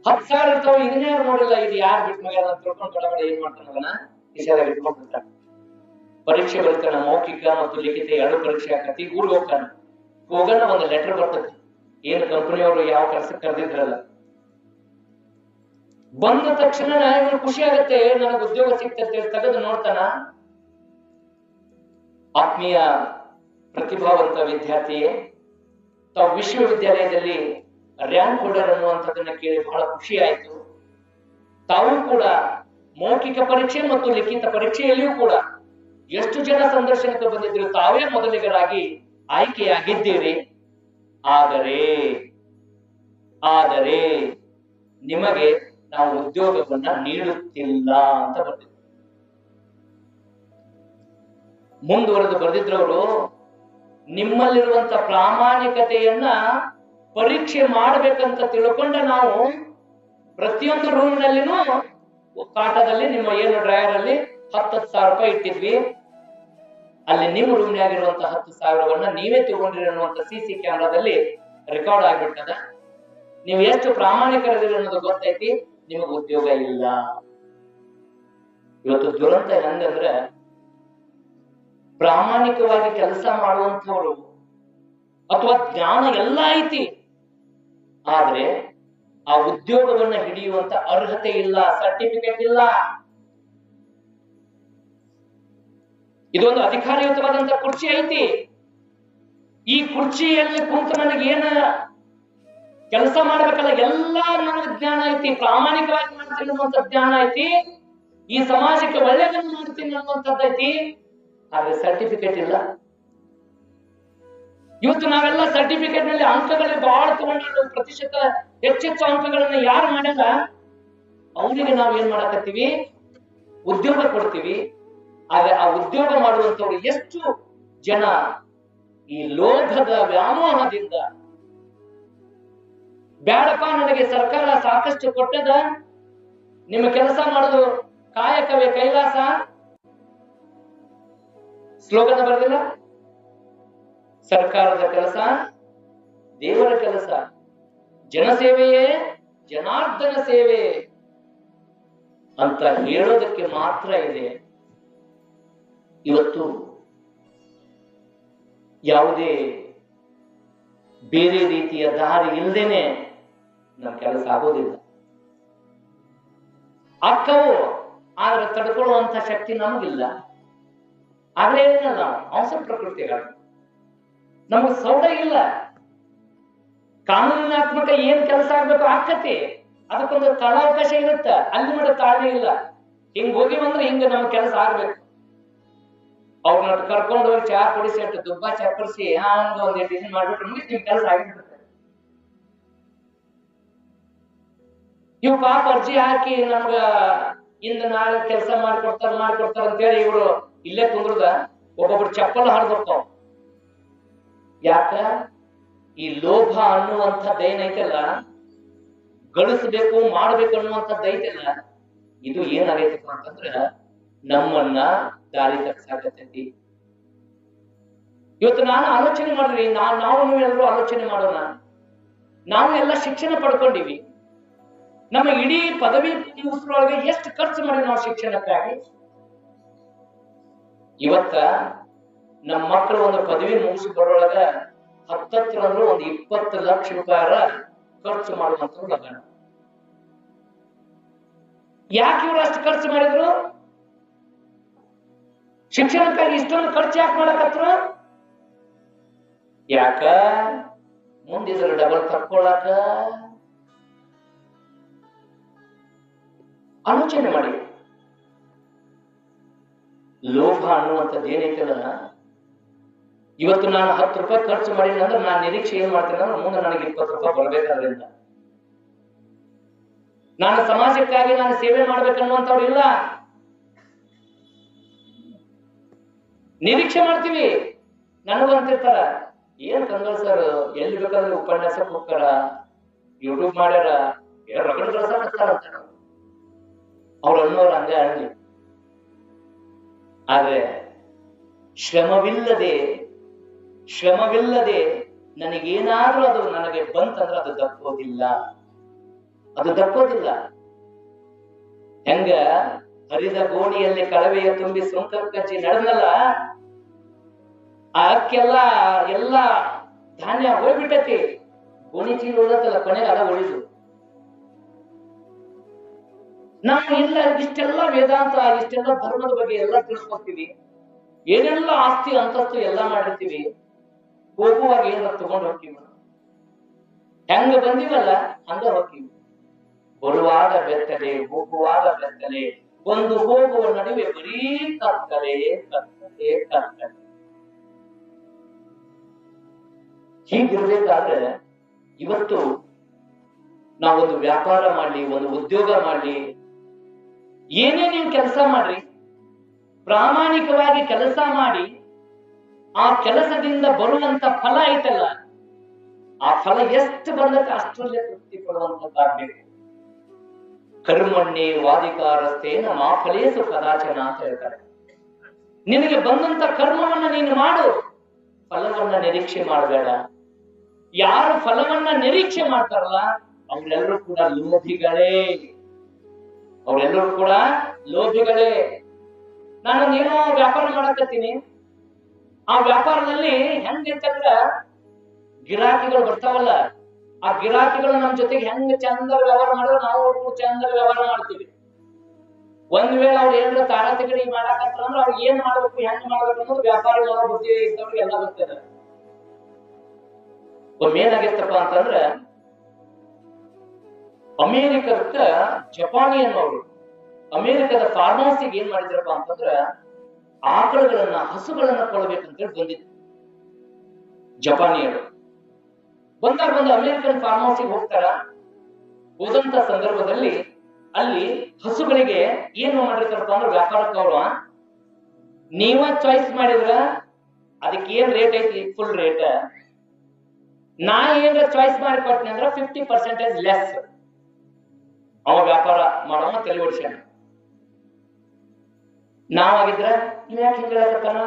10,000 ಇರ್ತಾವ. ಇದನ್ನೇ ನೋಡಿಲ್ಲ, ಇದು ಯಾರು ಬಿಟ್ಟು ಮಗ ಅಂತ ತಿಳ್ಕೊಂಡು ಕಡಗಡೆ ಏನ್ ಮಾಡ್ತಾನ, ಕಿಶೆದಾಗ ಇಟ್ಕೊಂಡ್ಬಿಡ್ತಾನೆ. ಪರೀಕ್ಷೆ ಬರ್ತಾನ, ಮೌಖಿಕ ಮತ್ತು ಲಿಖಿತ 2 ಪರೀಕ್ಷೆ ಆಕತಿ. ಊರಿಗೆ ಹೋಗ್ತಾನೆ. ಹೋಗೋಣ ಒಂದು ಲೆಟರ್ ಬರ್ತದೆ, ಏನು ಕಂಪನಿಯವರು ಯಾವ ಕೆಲಸಕ್ಕೆ ಕರೆದಿದ್ರಲ್ಲ. ಬಂದ ತಕ್ಷಣ ಇವನು ಖುಷಿ ಆಗತ್ತೆ, ನನಗೆ ಉದ್ಯೋಗ ಸಿಕ್ತಂತೆ. ತೆಗೆದು ನೋಡ್ತಾನ, ಆತ್ಮೀಯ ಪ್ರತಿಭಾವಂತ ವಿದ್ಯಾರ್ಥಿಯೇ, ತಾವು ವಿಶ್ವವಿದ್ಯಾಲಯದಲ್ಲಿ ರ್ಯಾಂಕ್ ಹೋಲ್ಡರ್ ಅನ್ನುವಂಥದ್ದನ್ನ ಕೇಳಿ ಬಹಳ ಖುಷಿ ಆಯ್ತು. ತಾವು ಕೂಡ ಮೌಖಿಕ ಪರೀಕ್ಷೆ ಮತ್ತು ಲಿಖಿತ ಪರೀಕ್ಷೆಯಲ್ಲಿಯೂ ಕೂಡ ಎಷ್ಟು ಜನ ಸಂದರ್ಶನಕ್ಕೆ ಬಂದಿದ್ರು, ತಾವೇ ಮೊದಲಿಗರಾಗಿ ಆಯ್ಕೆಯಾಗಿದ್ದೀರಿ. ಆದರೆ ನಿಮಗೆ ನಾವು ಉದ್ಯೋಗವನ್ನ ನೀಡುತ್ತಿಲ್ಲ ಅಂತ ಬರ್ತಿದ್ರು. ಮುಂದುವರೆದು ಬರೆದಿದ್ರವರು, ನಿಮ್ಮಲ್ಲಿರುವಂತ ಪ್ರಾಮಾಣಿಕತೆಯನ್ನ ಪರೀಕ್ಷೆ ಮಾಡ್ಬೇಕಂತ ತಿಳ್ಕೊಂಡ ನಾವು ಪ್ರತಿಯೊಂದು ರೂಮ್ನಲ್ಲಿನೂ ಕಾಟದಲ್ಲಿ ನಿಮ್ಮ ಏನು ಡ್ರೈವರ್ ಅಲ್ಲಿ 10,000 ರೂಪಾಯಿ ಇಟ್ಟಿದ್ವಿ. ಅಲ್ಲಿ ನಿಮ್ಮ ರೂಮ್ನಾಗಿರುವಂತ 10,000ವನ್ನ ನೀವೇ ತಗೊಂಡಿರಿ ಅನ್ನುವಂತ CC ಕ್ಯಾಮ್ರಾದಲ್ಲಿ ರೆಕಾರ್ಡ್ ಆಗ್ಬಿಟ್ಟದ. ನೀವು ಎಷ್ಟು ಪ್ರಾಮಾಣಿಕರಿದ್ದೀರಿ ಅನ್ನೋದು ಗೊತ್ತೈತಿ, ನಿಮಗೆ ಉದ್ಯೋಗ ಇಲ್ಲ. ಇವತ್ತು ದುರಂತ ಹೆಂಗಂದ್ರೆ, ಪ್ರಾಮಾಣಿಕವಾಗಿ ಕೆಲಸ ಮಾಡುವಂತವರು ಅಥವಾ ಜ್ಞಾನ ಎಲ್ಲ ಐತಿ, ಆದ್ರೆ ಆ ಉದ್ಯೋಗವನ್ನ ಹಿಡಿಯುವಂತ ಅರ್ಹತೆ ಇಲ್ಲ, ಸರ್ಟಿಫಿಕೇಟ್ ಇಲ್ಲ. ಇದೊಂದು ಅಧಿಕಾರಯುತವಾದಂತ ಕುರ್ಚಿ ಐತಿ. ಈ ಕುರ್ಚಿಯಲ್ಲಿ ಕುಂತು ನನಗೆ ಏನ ಕೆಲಸ ಮಾಡ್ಬೇಕಲ್ಲ, ಎಲ್ಲ ನನಗೆ ಜ್ಞಾನ ಐತಿ, ಪ್ರಾಮಾಣಿಕವಾಗಿ ಮಾಡ್ತೀನಿ ಅನ್ನುವಂಥ ಜ್ಞಾನ ಐತಿ, ಈ ಸಮಾಜಕ್ಕೆ ಒಳ್ಳೆಯದನ್ನು ಮಾಡ್ತೀನಿ ಅನ್ನುವಂಥದ್ದೈತಿ, ಆದ್ರೆ ಸರ್ಟಿಫಿಕೇಟ್ ಇಲ್ಲ. ಇವತ್ತು ನಾವೆಲ್ಲ ಸರ್ಟಿಫಿಕೇಟ್ ನಲ್ಲಿ ಅಂಕಗಳಲ್ಲಿ ಬಹಳ ತಗೊಂಡು ಪ್ರತಿಶತ ಹೆಚ್ಚೆಚ್ಚು ಅಂಕಗಳನ್ನ ಯಾರು ಮಾಡಲ್ಲ, ಅವರಿಗೆ ನಾವು ಏನ್ ಮಾಡಕತ್ತೀವಿ, ಉದ್ಯೋಗ ಕೊಡ್ತೀವಿ. ಆದ್ರೆ ಆ ಉದ್ಯೋಗ ಮಾಡುವಂತವ್ರು ಎಷ್ಟು ಜನ ಈ ಲೋಭದ ವ್ಯಾಮೋಹದಿಂದ, ಬ್ಯಾಡಪ್ಪ ನನಗೆ ಸರ್ಕಾರ ಸಾಕಷ್ಟು ಕೊಟ್ಟದ, ನಿಮ್ಮ ಕೆಲಸ ಮಾಡೋದು ಕಾಯಕವೇ ಕೈಲಾಸ ಸ್ಲೋಗನ್ ಬರೆದಿಲ್ಲ, ಸರ್ಕಾರದ ಕೆಲಸ ದೇವರ ಕೆಲಸ, ಜನಸೇವೆಯೇ ಜನಾರ್ದನ ಸೇವೆ ಅಂತ ಹೇಳೋದಕ್ಕೆ ಮಾತ್ರ ಇದೆ. ಇವತ್ತು ಯಾವುದೇ ಬೇರೆ ರೀತಿಯ ದಾರಿ ಇಲ್ಲದೇನೆ ನಮ್ಮ ಕೆಲಸ ಆಗೋದಿಲ್ಲ. ಅಕ್ಕವು ಆದ್ರೆ ತಡ್ಕೊಳ್ಳುವಂತ ಶಕ್ತಿ ನಮಗಿಲ್ಲ. ಆಗ್ಲೇ ಏನಲ್ಲ ಅವಸರ ಪ್ರಕೃತಿಗಳು, ನಮಗ್ ಸೌಡ ಇಲ್ಲ. ಕಾನೂನಾತ್ಮಕ ಏನ್ ಕೆಲಸ ಆಗ್ಬೇಕು ಆಕತಿ, ಅದಕ್ಕೊಂದು ಕಾಲಾವಕಾಶ ಇರುತ್ತ, ಅಲ್ಲಿ ಮಾಡ ತಾಳ್ಮೆ ಇಲ್ಲ. ಹಿಂಗ್ ಹೋಗಿ ಬಂದ್ರೆ ಹಿಂಗ ನಮ್ ಕೆಲಸ ಆಗ್ಬೇಕು. ಅವ್ರನ್ನ ಕರ್ಕೊಂಡು ಹೋಗಿ ಚಹಾ ಕೊಡಿಸಿ ಅಷ್ಟು ದುಬ್ಬ ಚಪ್ಪರಿಸಿ ಹಂಗ ಒಂದ್ ಡಿಸೈನ್ ಮಾಡ್ಬಿಟ್ರೆ ಮುಗಿಸ್ ನಿಮ್ ಕೆಲಸ ಆಗಿಬಿಡುತ್ತೆ. ಇವ್ ಪಾಪ ಅರ್ಜಿ ಹಾಕಿ ನಮ್ಗ ಇಂದ ನಾಳೆ ಕೆಲಸ ಮಾಡ್ಕೊಡ್ತಾರ ಅಂತೇಳಿ ಇವ್ರು ಇಲ್ಲೇ ಕುಂದ್ರದ ಒಬ್ಬೊಬ್ರು ಚಪ್ಪಲ್ ಹಾಡ್ಬೇಕು. ಯಾಕ? ಈ ಲೋಭ ಅನ್ನುವಂಥದ್ದು ಏನೈತಲ್ಲ, ಗಳಿಸ್ಬೇಕು ಮಾಡ್ಬೇಕು ಅನ್ನುವಂಥದ್ದು ಐತಲ್ಲ, ಇದು ಏನಾಗೈತಪ್ಪ ಅಂತಂದ್ರ ನಮ್ಮನ್ನ ದಾರಿ ತಪ್ಪಿಸಾಕತ್ತೈತಿ. ಇವತ್ತು ನಾನು ಆಲೋಚನೆ ಮಾಡ್ರಿ, ನಾವು ಎಲ್ಲರೂ ಆಲೋಚನೆ ಮಾಡೋಣ. ನಾವು ಎಲ್ಲ ಶಿಕ್ಷಣ ಪಡ್ಕೊಂಡಿವಿ, ನಮ್ಮ ಇಡೀ ಪದವಿ ಮುಗಿಸ್ರೊಳಗೆ ಎಷ್ಟು ಖರ್ಚು ಮಾಡಿ ನಾವು ಶಿಕ್ಷಣಕ್ಕಾಗಿ. ಇವತ್ತ ನಮ್ಮ ಮಕ್ಕಳು ಒಂದು ಪದವಿ ಮುಗಿಸಿ ಬರೋಳಗ ಹತ್ತತ್ರ ಅಂದ್ರೆ ಒಂದು 20 ಲಕ್ಷ ರೂಪಾಯಿ ಖರ್ಚು ಮಾಡುವಂತ ಲಗ್ನ. ಯಾಕೆ ಇವ್ರು ಅಷ್ಟು ಖರ್ಚು ಮಾಡಿದ್ರು? ಶಿಕ್ಷಣಕ್ಕಾಗಿ ಇಷ್ಟೊಂದು ಖರ್ಚು ಯಾಕೆ ಮಾಡಕತ್ರು? ಯಾಕ? ಮುಂದಿದ್ರ ಡಬಲ್ ತಕ್ಕೊಳಕ. ಆಲೋಚನೆ ಮಾಡಿ. ಲೋಭ ಅನ್ನುವಂಥದ್ದು ಏನೈತಲ್ಲ, ಇವತ್ತು ನಾನು 10 ರೂಪಾಯಿ ಖರ್ಚು ಮಾಡಿಲ್ಲ ಅಂದ್ರೆ ನಾನು ನಿರೀಕ್ಷೆ ಏನ್ ಮಾಡ್ತೀನಿ ಅಂದ್ರೆ ಮುಂದೆ ನನಗೆ 20 ರೂಪಾಯಿ ಬರ್ಬೇಕಾದ್ರಿಂದ. ನಾನು ಸಮಾಜಕ್ಕಾಗಿ ನಾನು ಸೇವೆ ಮಾಡ್ಬೇಕನ್ನುವಂಥವ್ರು ಇಲ್ಲ, ನಿರೀಕ್ಷೆ ಮಾಡ್ತೀವಿ. ನನಗಂತಿರ್ತಾರ, ಏನ್ ಕಂಗಲ್ ಸರ್ ಎಲ್ಲಿ ಬೇಕಾದ್ರೆ ಉಪನ್ಯಾಸಕ್ಕೆ ಹೋಗ್ತಾರ, ಯೂಟ್ಯೂಬ್ ಮಾಡ್ಯಾರ, ರಗಡ ಕಳ್ಸಾಕತ್ತಾರ ಅಂತ ಅವ್ರು ಅನ್ನೋರು ಹಂಗ ಅನ್ಲಿ. ಆದ್ರೆ ಶ್ರಮವಿಲ್ಲದೆ ನನಗೇನಾದ್ರೂ ಅದು ನನಗೆ ಬಂತಂದ್ರೆ ಅದು ದಕ್ಕೋದಿಲ್ಲ. ಹೆಂಗ ಹರಿದ ಗೋಣಿಯಲ್ಲಿ ಕಳವೆಯ ತುಂಬಿ ಸುಂಕರ್ ಕಚ್ಚಿ ನಡೆದಲ್ಲ, ಆ ಅಕ್ಕೆಲ್ಲ ಎಲ್ಲ ಧಾನ್ಯ ಹೋಗ್ಬಿಟ್ಟತಿ, ಗೋಣಿ ಚೀಲ ಉಳತ್ತಲ್ಲ, ಕೊನೆಗೆ ಅದ ಉಳಿದು. ನಾವು ಇಲ್ಲ ಇಷ್ಟೆಲ್ಲ ವೇದಾಂತ, ಇಷ್ಟೆಲ್ಲ ಧರ್ಮದ ಬಗ್ಗೆ ಎಲ್ಲ ತಿಳ್ಕೊತೀವಿ, ಏನೆಲ್ಲ ಆಸ್ತಿ ಅಂತಸ್ತು ಎಲ್ಲ ಮಾಡಿರ್ತೀವಿ, ಹೋಗುವಾಗ ಏನಾರ ತಗೊಂಡು ಹೋಗ್ತೀವಿ. ಹೆಂಗ ಬಂದಿವಲ್ಲ ಹಂಗ ಹೋಗ್ತೀವಿ. ಬರುವಾಗ ಬೆತ್ತಲೆ, ಹೋಗುವಾಗ ಬೆತ್ತಲೆ, ಒಂದು ಹೋಗುವ ನಡುವೆ ಬರೀ ಕತ್ತಲೆ. ಹೀಗಿರ್ಬೇಕಾದ್ರೆ ಇವತ್ತು ನಾವೊಂದು ವ್ಯಾಪಾರ ಮಾಡ್ಲಿ, ಒಂದು ಉದ್ಯೋಗ ಮಾಡ್ಲಿ, ಏನೇ ನೀವು ಕೆಲಸ ಮಾಡ್ರಿ, ಪ್ರಾಮಾಣಿಕವಾಗಿ ಕೆಲಸ ಮಾಡಿ ಆ ಕೆಲಸದಿಂದ ಬರುವಂತ ಫಲ ಐತಲ್ಲ, ಆ ಫಲ ಎಷ್ಟು ಬಂದಕ್ಕೆ ಅಷ್ಟರಲ್ಲೇ ತೃಪ್ತಿ ಪಡುವಂತದ್ದಾಗಬೇಕು. ಕರ್ಮಣ್ಣೆ ವಾದಿಕಾರಸ್ಥೇನ ಮಾ ಫಲೇಸು ಕದಾಚನ ಅಂತ ಹೇಳ್ತಾರೆ. ನಿನಗೆ ಬಂದಂತ ಕರ್ಮವನ್ನ ನೀನು ಮಾಡು, ಫಲವನ್ನ ನಿರೀಕ್ಷೆ ಮಾಡಬೇಡ. ಯಾರು ಫಲವನ್ನ ನಿರೀಕ್ಷೆ ಮಾಡ್ತಾರಲ್ಲ ಅವರೆಲ್ಲರೂ ಕೂಡ ಲೋಭಿಗಳೇ. ನಾನು ಏನೋ ವ್ಯಾಪಾರ ಮಾಡಕತ್ತೀನಿ, ಆ ವ್ಯಾಪಾರದಲ್ಲಿ ಹೆಂಗಿರ್ತಂದ್ರ ಗಿರಾಕಿಗಳು ಬರ್ತಾವಲ್ಲ, ಆ ಗಿರಾಕಿಗಳು ನಮ್ ಜೊತೆಗೆ ಹೆಂಗ್ ಚಂದ ವ್ಯವಹಾರ ಮಾಡಿದ್ರೆ ನಾವು ಚಂದ ವ್ಯವಹಾರ ಮಾಡ್ತೀವಿ. ಒಂದ್ ವೇಳೆ ಅವ್ರು ಏನಾದ್ರು ತಾರತಗಡಿ ಮಾಡಕತ್ರ ಅಂದ್ರೆ ಅವ್ರು ಏನ್ ಮಾಡ್ಬೇಕು, ಹೆಂಗ್ ಮಾಡ್ಬೇಕು ಅನ್ನೋದು ವ್ಯಾಪಾರ ಬುದ್ಧಿ ಇದ್ದವ್ರಿಗೆ ಎಲ್ಲ ಗೊತ್ತಿದೆ. ಒಮ್ಮೆ ಏನಾಗಿತ್ತಪ್ಪ ಅಂತಂದ್ರ, ಅಮೇರಿಕದ ಜಪಾನಿಯನ್ ಅವರು ಅಮೇರಿಕದ ಫಾರ್ಮಸಿಗೆ ಏನ್ ಮಾಡಿದ್ರಪ್ಪ ಅಂತಂದ್ರ, ಆಕಳುಗಳನ್ನ ಹಸುಗಳನ್ನ ಕೊಡಬೇಕಂತೇಳಿ ಬಂದಿದ್ರು ಜಪಾನಿಯರು. ಬಂದ ಅಮೇರಿಕನ್ ಫಾರ್ಮಸಿಗೆ ಹೋಗ್ತಾರ. ಹೋದಂತ ಸಂದರ್ಭದಲ್ಲಿ ಅಲ್ಲಿ ಹಸುಗಳಿಗೆ ಏನು ಮಾಡಿರ್ತಾರಪ್ಪ ಅಂದ್ರೆ ವ್ಯಾಪಾರಕ್ಕೆ ಅವರು, ನೀವ ಚಾಯ್ಸ್ ಮಾಡಿದ್ರ ಅದಕ್ಕೆ ಏನ್ ರೇಟ್ ಐತಿ ಫುಲ್ ರೇಟ್, ನಾ ಏನ್ರ ಚಾಯ್ಸ್ ಮಾಡಿ ಕೊಟ್ಟನೆ ಅಂದ್ರ 50% ಲೆಸ್. ಅವ ವ್ಯಾಪಾರ ಮಾಡವ ತಲೆ ಓಡಿಸ್ಯಾನ. ನಾವಾಗಿದ್ರ ನೀವ್ ಯಾಕೆ ಹಿಂಗ ಹೇಳಕತ್ತಾನ,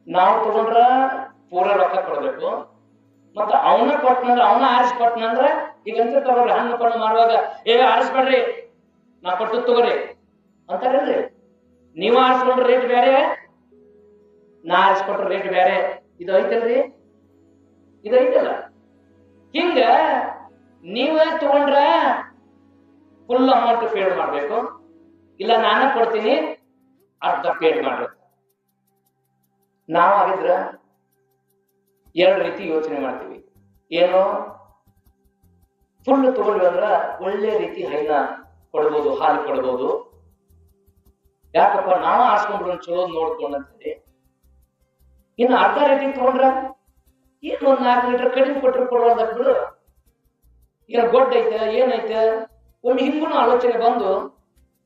ನಾವು ತಗೊಂಡ್ರ ಪೂರ ರೊಕ್ಕ ಕೊಡ್ಬೇಕು, ಮತ್ತ ಅವನ ಕೊಟ್ಟನಂದ್ರ ಅವನ ಆರಿಸ್ಕೊಟ್ಟನಂದ್ರ ಈಗ ಅಂತಿರ್ತಾರ ಹಣ್ಣು ಕೊಂಡು ಮಾಡುವಾಗ, ಆರಿಸ್ಬೇಡ್ರಿ ನಾ ಕೊಟ್ಟು ತಗೋರಿ ಅಂತಾರಲ್ರಿ. ನೀವ ಆರಿಸ್ಕೊಂಡ್ರ ರೇಟ್ ಬೇರೆ, ನಾ ಆರಿಸ್ಕೊಟ್ರ ರೇಟ್ ಬೇರೆ. ಇದು ಐತಲ್ರಿ, ಇದು ಐತಲ್ಲ. ಹಿಂಗ ನೀವ ತಗೊಂಡ್ರ ಫುಲ್ ಅಮೌಂಟ್ ಪೇಡ್ ಮಾಡ್ಬೇಕು, ಇಲ್ಲ ನಾನ ಕೊಡ್ತೀನಿ ಅರ್ಧ ಪೇಡ್ ಮಾಡ್ಬೇಕು. ನಾವಾಗಿದ್ರ ಎರಡು ರೀತಿ ಯೋಚನೆ ಮಾಡ್ತೀವಿ. ಏನು, ಫುಲ್ ತಗೊಂಡ್ವಿ ಅಂದ್ರ ಒಳ್ಳೆ ರೀತಿ ಹೈನ ಕೊಡ್ಬೋದು, ಹಾಲು ಕೊಡ್ಬೋದು. ಯಾಕಪ್ಪ ನಾವು ಆರಿಸ್ಕೊಂಡ್ರು ಚಲೋ ನೋಡ್ಕೊಂಡಂತೇಳಿ. ಇನ್ನು ಅರ್ಧ ರೇಟಿಗೆ ತಗೊಂಡ್ರ ಏನ್ ಒಂದ್ 4 ಲೀಟರ್ ಕಡಿಮೆ ಕೊಟ್ಟರು ಕೊಡುವಂತ ಬಿಡು, ಏನ ಗೊಡ್ಡ ಐತೆ ಏನೈತೆ. ಒಮ್ಮೆ ಹಿಂಗೂ ಆಲೋಚನೆ ಬಂದು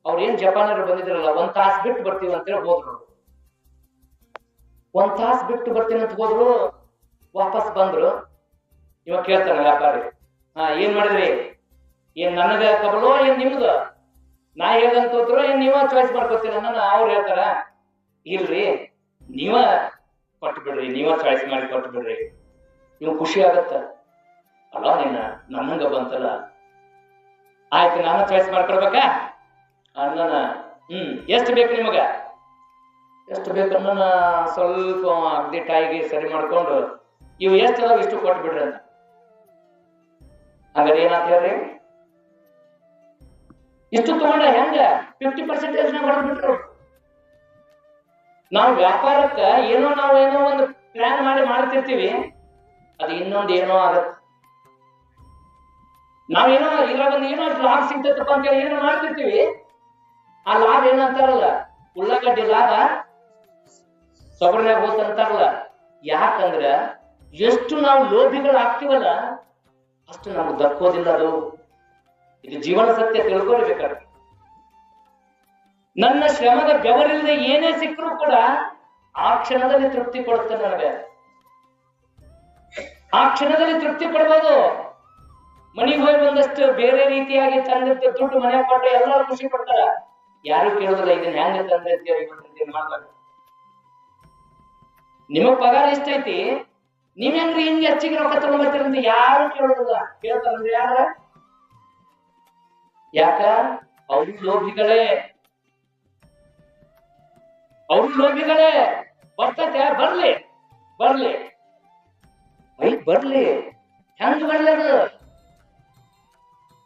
ಅವ್ರ ಏನ್ ಜಪಾನರು ಬಂದಿದ್ರಲ್ಲ, 1 ತಾಸು ಬಿಟ್ಟು ಬರ್ತೀವಿ ಅಂತೇಳಿ ಹೋದ್ರು. 1 ತಾಸು ಬಿಟ್ಟು ಬರ್ತೀನಿ ಅಂತ ಹೋದ್ರು, ವಾಪಸ್ ಬಂದ್ರು. ಇವ ಕೇಳ್ತಾನ ವ್ಯಾಪಾರಿ, ಏನ್ ಮಾಡಿದ್ರಿ, ಏನ್ ನನಗ ಕಬಲೋ ಏನ್ ನಿಮ್ದು, ನಾ ಹೇಳ್ದಂತ ಹೋದ್ರು ಏನ್ ನೀವ ಚಾಯ್ಸ್ ಮಾಡ್ಕೊತೀರ ನನ್ನ. ಅವ್ರು ಹೇಳ್ತಾರ, ಇಲ್ರಿ ನೀವ ಕೊಟ್ಟು ಬಿಡ್ರಿ, ನೀವ ಚಾಯ್ಸ್ ಮಾಡಿ ಕೊಟ್ಟು ಬಿಡ್ರಿ. ಇವ್ ಖುಷಿ ಆಗತ್ತ ಅಲ್ಲ, ನನ್ನಂಗ ಬಂತಲ್ಲ, ಆಯ್ತು ನಾನು ಚಾಯ್ಸ್ ಮಾಡ್ಕೊಡ್ಬೇಕಾ ಅಣ್ಣನ. ಎಷ್ಟು ಬೇಕು ನಿಮಗ, ಎಷ್ಟು ಬೇಕು ಅಣ್ಣನ. ಸ್ವಲ್ಪ ಅಗ್ದಿ ಟೈಗೆ ಸರಿ ಮಾಡ್ಕೊಂಡು ಇವು ಎಷ್ಟು ಅದಾವ ಇಷ್ಟು ಕೊಟ್ಟು ಬಿಡ್ರಿ ಅಂತ. ಹಾಗಾದ್ರೆ ಏನಾತ ಹೇಳ್ರಿ, ಇಷ್ಟು ತಗೊಂಡ ಹೆಂಗ 50% ಹೊಡೆದ್ಬಿಟ್ರು. ನಾವು ವ್ಯಾಪಾರಕ್ಕ ಏನೋ ಒಂದು ಪ್ಲಾನ್ ಮಾಡ್ತಿರ್ತೀವಿ, ಅದು ಇನ್ನೊಂದು ಏನೋ ಆಗತ್ತೆ. ನಾವೇನೋ ಇದ್ರಾಗೊಂದು ಏನೋ ಲಾಭ ಸಿಗ್ತೈತಪ್ಪ ಅಂತೇಳಿ ಏನೋ ಮಾಡ್ತಿರ್ತೀವಿ, ಆ ಲಾಭ ಏನಂತಾರಲ್ಲ, ಉಳ್ಳಾಗಡ್ಡಿ ಲಾಭ ಸೊಬರ್ನ್ಯಾಗ ಹೋಗ್ತಂತಾರಲ್ಲ. ಯಾಕಂದ್ರ ಎಷ್ಟು ನಾವು ಲೋಭಿಗಳು ಆಗ್ತೀವಲ್ಲ ಅಷ್ಟು ನಮ್ಗೆ ದಕ್ಕೋದಿಲ್ಲ ಅದು. ಇದು ಜೀವನ ಸತ್ಯ ತಿಳ್ಕೊಳ್ಬೇಕಾದ್ರೆ. ನನ್ನ ಶ್ರಮದ ಬೆವರಿಲ್ಲದೆ ಏನೇ ಸಿಕ್ಕರೂ ಕೂಡ ಆ ಕ್ಷಣದಲ್ಲಿ ತೃಪ್ತಿ ಕೊಡುತ್ತೆ ನನಗೆ. ಆ ಕ್ಷಣದಲ್ಲಿ ತೃಪ್ತಿ ಕೊಡ್ಬೋದು. ಮನೆಗೆ ಹೋಗಿ ಒಂದಷ್ಟು ಬೇರೆ ರೀತಿಯಾಗಿ ತಂದಿದ್ದ ದುಡ್ಡು ಮನೆಗೆ ಕೊಟ್ಟರೆ ಎಲ್ಲರೂ ಖುಷಿ ಪಡ್ತಾರ, ಯಾರು ಕೇಳೋದಿಲ್ಲ ಇದನ್ನ ಹೆಂಗ ತಂದಿರ್ತೀವಿ ಮಾಡ್ತಾರೆ. ನಿಮಗ್ ಪಗಾರ ಎಷ್ಟೈತಿ, ನೀವ್ ಹೆಂಗ್ರಿ ಹಿಂಗೆ ಹೆಚ್ಚಿಗೆ ರೊಕ್ಕ ತಗೊಂಡ್ಬರ್ತೀರ ಅಂತ ಯಾರು ಕೇಳೋದಿಲ್ಲ. ಕೇಳ್ತಾರಂದ್ರೆ ಯಾರ, ಯಾಕ ಅವ್ರು ಲೋಭಿಗಳೇ, ಅವ್ರು ಲೋಭಿಗಳೇ. ಬರ್ತೈತೆ ಬರ್ಲಿ ಬರ್ಲಿ ಬರ್ಲಿ, ಹೆಂಗ್ ಬರ್ಲಿ ಅದು.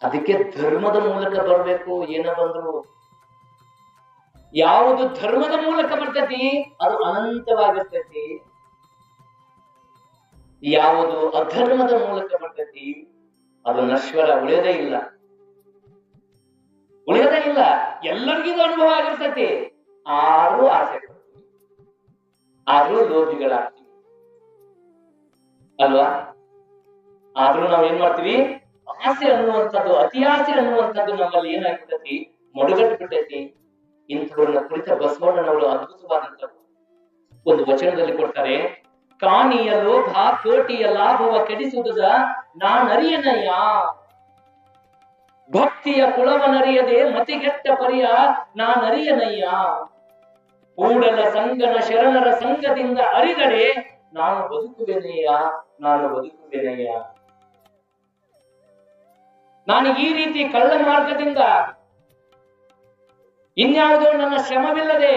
ಅದಕ್ಕೆ ಧರ್ಮದ ಮೂಲಕ ಬರ್ಬೇಕು. ಏನ ಬಂದ್ರು ಯಾವುದು ಧರ್ಮದ ಮೂಲಕ ಬರ್ತೈತಿ ಅದು ಅನಂತವಾಗಿರ್ತೈತಿ, ಯಾವುದು ಅಧರ್ಮದ ಮೂಲಕ ಬರ್ತೈತಿ ಅದು ನಶ್ವರ, ಉಳಿಯೋದೇ ಇಲ್ಲ. ಎಲ್ಲರಿಗೂ ಅನುಭವ ಆಗಿರ್ತೈತಿ. ಆದ್ರೂ ಆಸೆ ಪಡ್ತೀವಿ, ಆದ್ರೂ ಲೋಭಿಗಳಾಗ್ತೀವಿ ಅಲ್ವಾ. ಆದ್ರೂ ನಾವ್ ಏನ್ ಮಾಡ್ತೀವಿ, ಆಸೆ ಅನ್ನುವಂಥದ್ದು, ಅತಿ ಆಸೆ ಅನ್ನುವಂಥದ್ದು ನಮ್ಮಲ್ಲಿ ಏನಾಗ್ಬಿಟ್ಟೈತಿ, ಮೊಡಗಟ್ಟು ಬಿಟ್ಟೈತಿ. ಇಂಥವ್ರನ್ನ ಕುರಿತ ಬಸವಣ್ಣನವರು ಅದ್ಭುತವಾದಂತ ಒಂದು ವಚನದಲ್ಲಿ ಕೊಡ್ತಾರೆ. ಕಾಣಿಯ ಲೋಭ ಕೋಟಿಯ ಲಾಭವ ಕೆಡಿಸುವುದ ನಾನರಿಯನಯ್ಯ, ಭಕ್ತಿಯ ಕುಳವನರಿಯದೆ ಮತಿಗೆಟ್ಟ ಪರಿಯ ನಾನರಿಯನಯ್ಯ, ಕೂಡಲ ಸಂಗನ ಶರಣರ ಸಂಘದಿಂದ ಅರಿದಡೆ ನಾನು ಬದುಕುವೆನಯ್ಯ, ನಾನು ಬದುಕುವೆನಯ್ಯ. ನಾನು ಈ ರೀತಿ ಕಳ್ಳ ಮಾರ್ಗದಿಂದ ಇನ್ಯಾವುದೋ ನನ್ನ ಶ್ರಮವಿಲ್ಲದೆ